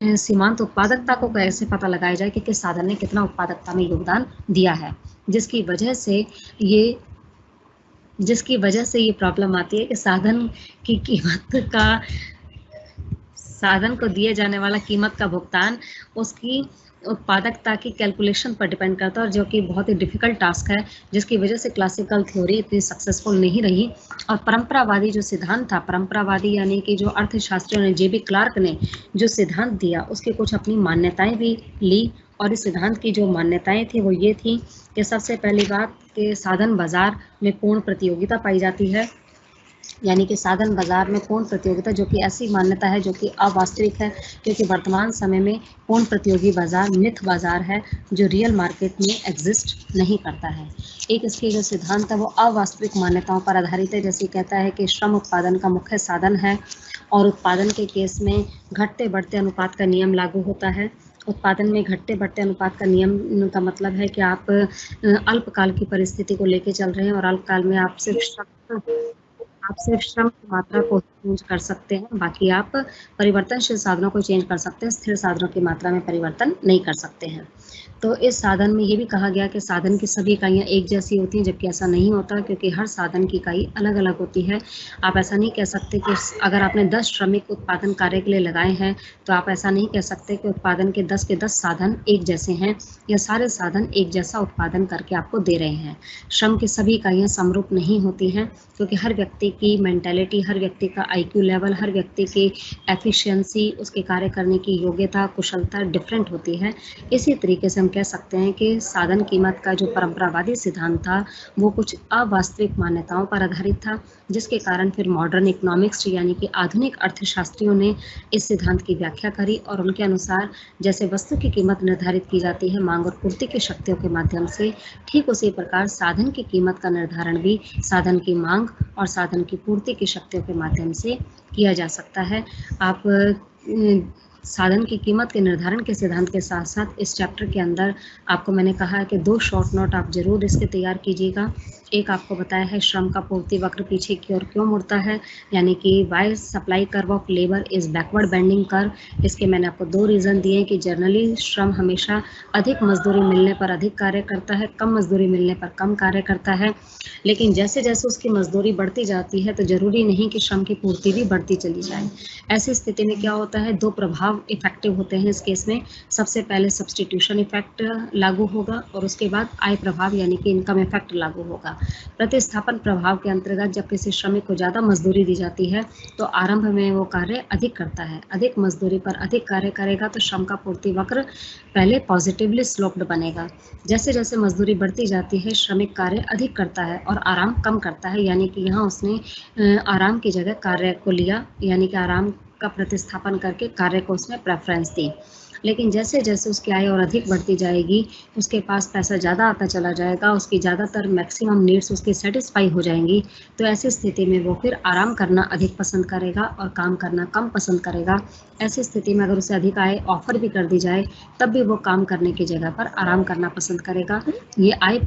सीमांत उत्पादकता को कैसे पता लगाया जाए कि किस साधन ने कितना उत्पादकता में योगदान दिया है, जिसकी वजह से ये प्रॉब्लम आती है कि साधन को दिए जाने वाला कीमत का भुगतान उसकी उत्पादकता की कैलकुलेशन पर डिपेंड करता है, और जो कि बहुत ही डिफिकल्ट टास्क है, जिसकी वजह से क्लासिकल थ्योरी इतनी सक्सेसफुल नहीं रही। और परंपरावादी जो सिद्धांत था, परंपरावादी यानी कि जो अर्थशास्त्रियों ने, जे बी क्लार्क ने जो सिद्धांत दिया, उसकी कुछ अपनी मान्यताएं भी ली। और इस सिद्धांत की जो मान्यताएं थी वो ये थी कि सबसे पहली बात कि साधन बाजार में पूर्ण प्रतियोगिता पाई जाती है, यानी कि साधन बाजार में पूर्ण प्रतियोगिता, जो कि ऐसी मान्यता है जो कि अवास्तविक है, क्योंकि वर्तमान समय में पूर्ण प्रतियोगी बाजार मिथ बाजार है जो रियल मार्केट में एग्जिस्ट नहीं करता है। एक इसके जो सिद्धांत है वो अवास्तविक मान्यताओं पर आधारित है, जैसे कहता है कि श्रम उत्पादन का मुख्य साधन है और उत्पादन के केस में घटते बढ़ते अनुपात का नियम लागू होता है। उत्पादन में घटते बढ़ते अनुपात का नियम का मतलब है कि आप अल्पकाल की परिस्थिति को लेके चल रहे हैं और अल्पकाल में आप सिर्फ श्रम की मात्रा को चेंज कर सकते हैं, बाकी आप परिवर्तनशील साधनों को चेंज कर सकते हैं, स्थिर साधनों की मात्रा में परिवर्तन नहीं कर सकते हैं। तो इस साधन में ये भी कहा गया कि साधन की सभी इकाइयाँ एक जैसी होती हैं, जबकि ऐसा नहीं होता, क्योंकि हर साधन की इकाई अलग अलग होती है। आप ऐसा नहीं कह सकते कि अगर आपने 10 श्रमिक उत्पादन कार्य के लिए लगाए हैं तो आप ऐसा नहीं कह सकते कि उत्पादन के 10 साधन एक जैसे हैं या सारे साधन एक जैसा उत्पादन करके आपको दे रहे हैं। श्रम की सभी इकाइयाँ समरूप नहीं होती हैं, क्योंकि हर व्यक्ति की मेंटालिटी, हर व्यक्ति का IQ लेवल, हर व्यक्ति की एफिशिएंसी, उसके कार्य करने की योग्यता, कुशलता डिफरेंट होती है। इसी तरीके से हम कह सकते हैं कि साधन कीमत का जो परंपरावादी सिद्धांत था वो कुछ अवास्तविक मान्यताओं पर आधारित था, जिसके कारण फिर मॉडर्न इकोनॉमिक्स यानी कि आधुनिक अर्थशास्त्रियों ने इस सिद्धांत की व्याख्या करी, और उनके अनुसार जैसे वस्तु की कीमत निर्धारित की जाती है मांग और पूर्ति की शक्तियों के माध्यम से, ठीक उसी प्रकार साधन की कीमत का निर्धारण भी साधन की मांग और साधन की पूर्ति की शक्तियों के माध्यम से किया जा सकता है। आप साधन की कीमत के निर्धारण के सिद्धांत के साथ साथ इस चैप्टर के अंदर आपको मैंने कहा है कि 2 शॉर्ट नोट आप जरूर इसके तैयार कीजिएगा। एक आपको बताया है श्रम का पूर्ति वक्र पीछे की ओर क्यों मुड़ता है, यानी कि why supply curve of labour is backward bending curve. इसके मैंने आपको 2 रीजन दिए कि जनरली श्रम हमेशा अधिक मजदूरी मिलने पर अधिक कार्य करता है, कम मजदूरी मिलने पर कम कार्य करता है, लेकिन जैसे जैसे उसकी मजदूरी बढ़ती जाती है तो जरूरी नहीं कि श्रम की पूर्ति भी बढ़ती चली जाए। ऐसी स्थिति में क्या होता है, 2 प्रभाव इफेक्टिव होते हैं इस केस में। सबसे पहले सब्सटीट्यूशन इफेक्ट लागू होगा और उसके बाद आय प्रभाव यानी कि इनकम इफेक्ट लागू होगा। प्रतिस्थापन प्रभाव के अंतर्गत जब किसी श्रमिक को ज्यादा मजदूरी दी जाती है तो आरंभ में वो कार्य अधिक करता है, अधिक मजदूरी पर अधिक कार्य करेगा तो श्रम का पूर्ति वक्र पहले पॉजिटिवली स्लोप्ड बनेगा। जैसे जैसे मजदूरी बढ़ती जाती है श्रमिक कार्य अधिक करता है और आराम कम करता है, यानी कि यहाँ उसने आराम की जगह कार्य को लिया, यानी कि आराम का प्रतिस्थापन करके कार्य को उसने प्रेफरेंस दी। लेकिन जैसे जैसे उसकी आय और अधिक बढ़ती जाएगी, उसके पास पैसा ज़्यादा आता चला जाएगा, उसकी ज़्यादातर मैक्सिमम नीड्स उसकी सेटिस्फाई हो जाएंगी, तो ऐसी स्थिति में वो फिर आराम करना अधिक पसंद करेगा और काम करना कम पसंद करेगा। ऐसी स्थिति में अगर उसे अधिक आय ऑफर भी कर दी जाए तब भी वो काम करने की जगह पर आराम करना पसंद करेगा। ये आय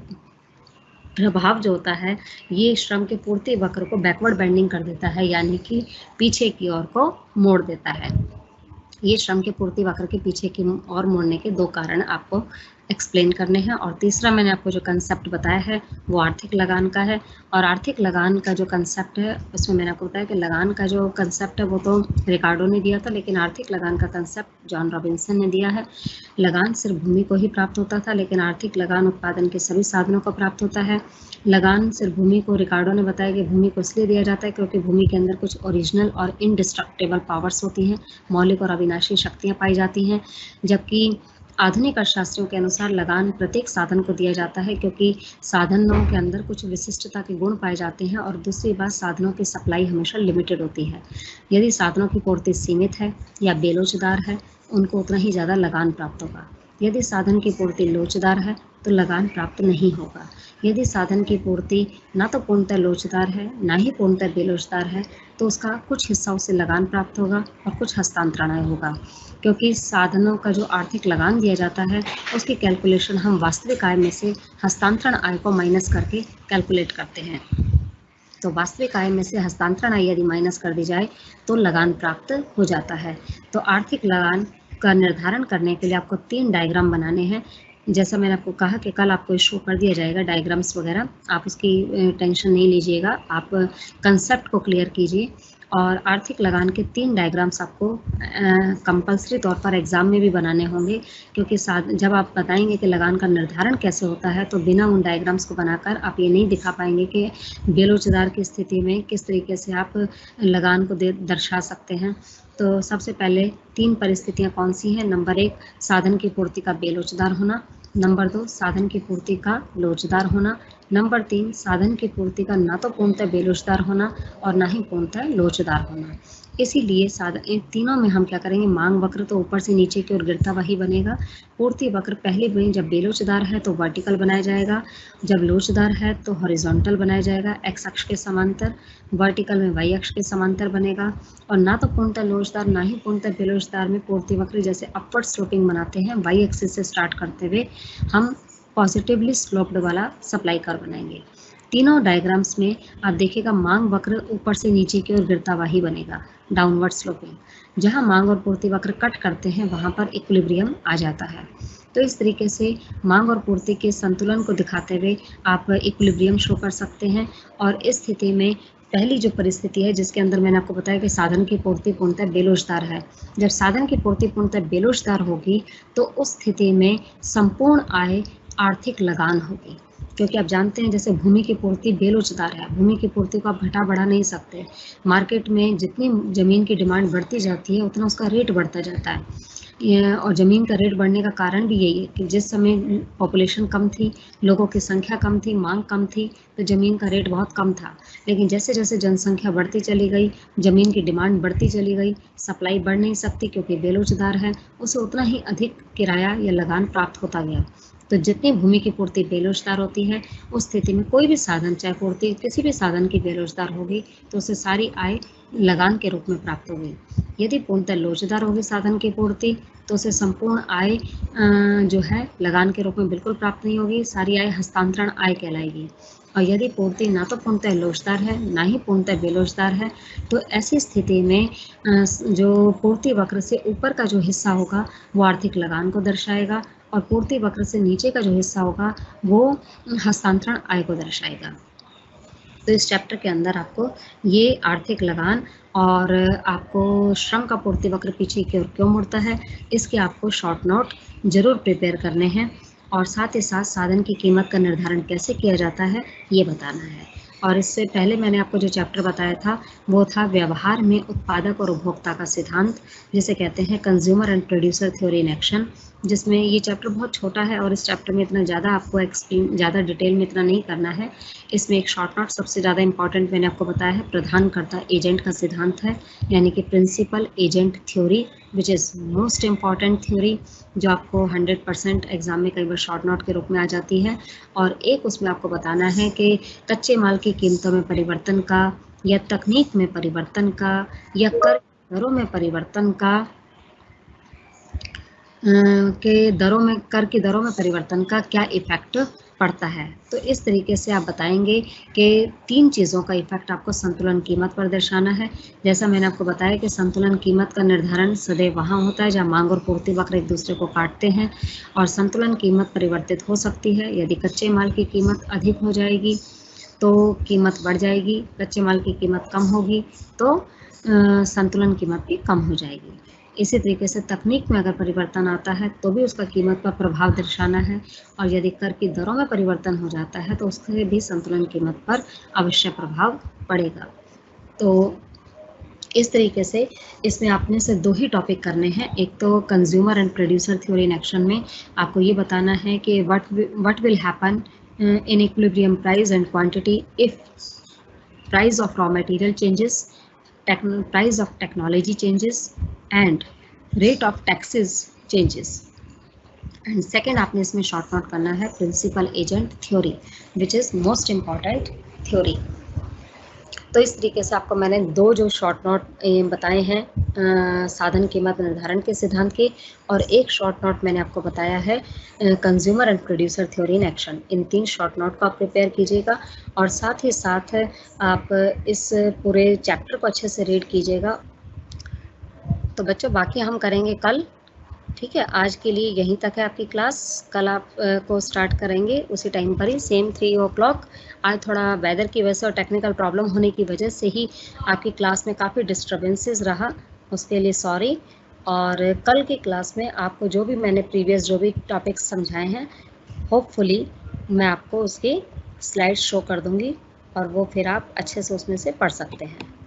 प्रभाव जो होता है ये श्रम के पूर्ति वक्र को बैकवर्ड बेंडिंग कर देता है, यानी कि पीछे की ओर को मोड़ देता है। ये श्रम के पूर्ति वक्र के पीछे की ओर मोड़ने के 2 कारण आपको एक्सप्लेन करने हैं। और तीसरा मैंने आपको जो कंसेप्ट बताया है वो आर्थिक लगान का है, और आर्थिक लगान का जो कंसेप्ट है उसमें मैंने आपको बताया कि लगान का जो कंसेप्ट है वो तो रिकार्डो ने दिया था, लेकिन आर्थिक लगान का कंसेप्ट जॉन रॉबिन्सन ने दिया है। लगान सिर्फ भूमि को ही प्राप्त होता था, लेकिन आर्थिक लगान उत्पादन के सभी साधनों को प्राप्त होता है। लगान सिर्फ भूमि को, रिकार्डो ने बताया कि भूमि को इसलिए दिया जाता है क्योंकि भूमि के अंदर कुछ ओरिजिनल और इनडिस्ट्रक्टेबल पावर्स होती हैं, मौलिक और अविनाशी शक्तियाँ पाई जाती हैं, जबकि आधुनिक अर्थशास्त्रियों के अनुसार लगान प्रत्येक साधन को दिया जाता है क्योंकि साधनों के अंदर कुछ विशिष्टता के गुण पाए जाते हैं, और दूसरी बात साधनों की सप्लाई हमेशा लिमिटेड होती है। यदि साधनों की पूर्ति सीमित है या बेलोचदार है, उनको उतना ही ज़्यादा लगान प्राप्त होगा। यदि साधन की पूर्ति लोचदार है तो लगान प्राप्त नहीं होगा। यदि साधन की पूर्ति ना तो पूर्णतः लोचदार है ना ही पूर्णतः बेलोचदार है तो उसका कुछ हिस्सा उसे लगान प्राप्त होगा और कुछ हस्तांतरण आय होगा, क्योंकि साधनों का जो आर्थिक लगान दिया जाता है उसकी कैलकुलेशन हम वास्तविक आय में से हस्तांतरण आय को माइनस करके कैलकुलेट करते हैं। तो वास्तविक आय में से हस्तांतरण आय यदि माइनस कर दी जाए तो लगान प्राप्त हो जाता है। तो आर्थिक लगान का निर्धारण करने के लिए आपको 3 डायग्राम बनाने हैं। जैसा मैंने आपको कहा कि कल आपको शो कर दिया जाएगा डायग्राम्स वगैरह, आप उसकी टेंशन नहीं लीजिएगा, आप कंसेप्ट को क्लियर कीजिए। और आर्थिक लगान के 3 डायग्राम्स आपको कंपल्सरी तौर पर एग्जाम में भी बनाने होंगे, क्योंकि जब आप बताएंगे कि लगान का निर्धारण कैसे होता है तो बिना उन डायग्राम्स को बनाकर आप ये नहीं दिखा पाएंगे कि बेलोचदार की स्थिति में किस तरीके से आप लगान को दर्शा सकते हैं। तो सबसे पहले 3 परिस्थितियां कौन सी हैं? नंबर 1 साधन की पूर्ति का बेलोचदार होना, नंबर 2 साधन की पूर्ति का लोचदार होना, नंबर 3 साधन की पूर्ति का ना तो पूर्णतः बेलोचदार होना और ना ही पूर्णतः लोचदार होना। इसीलिए इन तीनों में हम क्या करेंगे, मांग वक्र तो ऊपर से नीचे की ओर गिरता वही बनेगा। पूर्ति वक्र पहली में जब बेलोचदार है तो वर्टिकल बनाया जाएगा, जब लोचदार है तो हॉरिजॉन्टल बनाया जाएगा एक्स अक्ष के समांतर, वर्टिकल में वाई अक्ष के समांतर बनेगा। और ना तो पूर्णतः लोचदार ना ही पूर्णतः बेलोचदार में पूर्ति वक्र जैसे अपवर्ड स्लोपिंग बनाते हैं, वाई एक्सिस से स्टार्ट करते हुए हम पॉजिटिवली स्लोप्ड वाला सप्लाई कर्व बनाएंगे। तीनों डायग्राम्स में आप देखिएगा मांग वक्र ऊपर से नीचे की ओर गिरता हुआ ही बनेगा, डाउनवर्ड स्लोपिंग। जहां मांग और पूर्ति वक्र कट करते हैं वहां पर इक्विलिब्रियम आ जाता है। तो इस तरीके से मांग और पूर्ति के संतुलन को दिखाते हुए आप इक्विलिब्रियम शो कर सकते हैं। और इस स्थिति में पहली जो परिस्थिति है जिसके अंदर मैंने आपको बताया कि साधन की पूर्ति पूर्णतः बेलोचदार है, जब साधन की पूर्ति पूर्णतः बेलोचदार होगी तो उस स्थिति में संपूर्ण आय आर्थिक लगान होगी, क्योंकि आप जानते हैं जैसे भूमि की पूर्ति बेलोचदार है, भूमि की पूर्ति को आप घटा बढ़ा नहीं सकते। मार्केट में जितनी जमीन की डिमांड बढ़ती जाती है उतना उसका रेट बढ़ता जाता है। और ज़मीन का रेट बढ़ने का कारण भी यही है कि जिस समय पॉपुलेशन कम थी, लोगों की संख्या कम थी, मांग कम थी, तो ज़मीन का रेट बहुत कम था। लेकिन जैसे जैसे जनसंख्या बढ़ती चली गई, ज़मीन की डिमांड बढ़ती चली गई, सप्लाई बढ़ नहीं सकती क्योंकि बेलोचदार है, उसे उतना ही अधिक किराया या लगान प्राप्त होता गया। तो जितनी भूमि की पूर्ति बेलोचदार होती है उस स्थिति में कोई भी साधन, चाहे पूर्ति किसी भी साधन की बेलोचदार होगी तो उसे सारी आय लगान के रूप में प्राप्त होगी। यदि पूर्णतः लोचदार होगी साधन की पूर्ति तो उसे संपूर्ण आय जो है लगान के रूप में बिल्कुल प्राप्त नहीं होगी, सारी आय हस्तांतरण आय कहलाएगी। और यदि पूर्ति ना तो पूर्णतः लोचदार है ना ही पूर्णतः बेलोचदार है तो ऐसी स्थिति में जो पूर्ति वक्र से ऊपर का जो हिस्सा होगा वो आर्थिक लगान को दर्शाएगा और पूर्ति वक्र से नीचे का जो हिस्सा होगा वो हस्तांतरण आय को दर्शाएगा। तो इस चैप्टर के अंदर आपको ये आर्थिक लगान और आपको श्रम का पूर्ति वक्र पीछे की ओर क्यों मुड़ता है इसके आपको शॉर्ट नोट जरूर प्रिपेयर करने हैं, और साथ ही साथ साधन की कीमत का निर्धारण कैसे किया जाता है ये बताना है। और इससे पहले मैंने आपको जो चैप्टर बताया था वो था व्यवहार में उत्पादक और उपभोक्ता का सिद्धांत, जिसे कहते हैं consumer and producer theory in action, जिसमें ये चैप्टर बहुत छोटा है और इस चैप्टर में इतना ज़्यादा आपको ज़्यादा डिटेल में इतना नहीं करना है। इसमें एक शॉर्ट नोट सबसे ज़्यादा इंपॉर्टेंट मैंने आपको बताया है, प्रधानकर्ता एजेंट का सिद्धांत है, यानी कि principal agent theory, which is most important theory, जो आपको 100% एग्जाम में कई बार शॉर्ट नोट के रूप में आ जाती है। और एक उसमें आपको बताना है कि कच्चे माल की कीमतों में परिवर्तन का या तकनीक में परिवर्तन का या कर दरों में परिवर्तन का कर की दरों में परिवर्तन का क्या इफेक्ट पड़ता है। तो इस तरीके से आप बताएंगे कि 3 चीज़ों का इफेक्ट आपको संतुलन कीमत पर दर्शाना है। जैसा मैंने आपको बताया कि संतुलन कीमत का निर्धारण सदैव वहाँ होता है जहाँ मांग और पूर्ति वक्र एक दूसरे को काटते हैं, और संतुलन कीमत परिवर्तित हो सकती है। यदि कच्चे माल की कीमत अधिक हो जाएगी तो कीमत बढ़ जाएगी, कच्चे माल की कीमत कम होगी तो संतुलन कीमत भी कम हो जाएगी। इसी तरीके से तकनीक में अगर परिवर्तन आता है तो भी उसका कीमत पर प्रभाव दर्शाना है, और यदि कर की दरों में परिवर्तन हो जाता है तो उससे भी संतुलन कीमत पर अवश्य प्रभाव पड़ेगा। तो इस तरीके से इसमें आपने से 2 ही टॉपिक करने हैं। एक तो consumer and producer theory in action में आपको ये बताना है कि what will happen in equilibrium price and quantity if price of raw material changes, price of technology changes and rate of taxes changes. And second आपने इसमें short note करना है principal agent theory, which is most important theory. तो इस तरीके से आपको मैंने दो जो शॉर्ट नोट बताए हैं साधन कीमत निर्धारण के सिद्धांत के, और एक शॉर्ट नोट मैंने आपको बताया है consumer and producer theory in action. In 3 short note को आप प्रिपेयर कीजिएगा और साथ ही साथ आप इस पूरे चैप्टर को अच्छे से रीड कीजिएगा। तो बच्चों बाकी हम करेंगे कल, ठीक है। आज के लिए यहीं तक है आपकी क्लास। कल आप को स्टार्ट करेंगे उसी टाइम पर ही, सेम 3 o'clock। आज थोड़ा वेदर की वजह से और टेक्निकल प्रॉब्लम होने की वजह से ही आपकी क्लास में काफ़ी डिस्टर्बेंसेस रहा, उसके लिए सॉरी। और कल की क्लास में आपको जो भी मैंने प्रीवियस जो भी टॉपिक्स समझाए हैं, होपफुली मैं आपको उसकी स्लाइड शो कर दूँगी और वो फिर आप अच्छे से उसमें से पढ़ सकते हैं।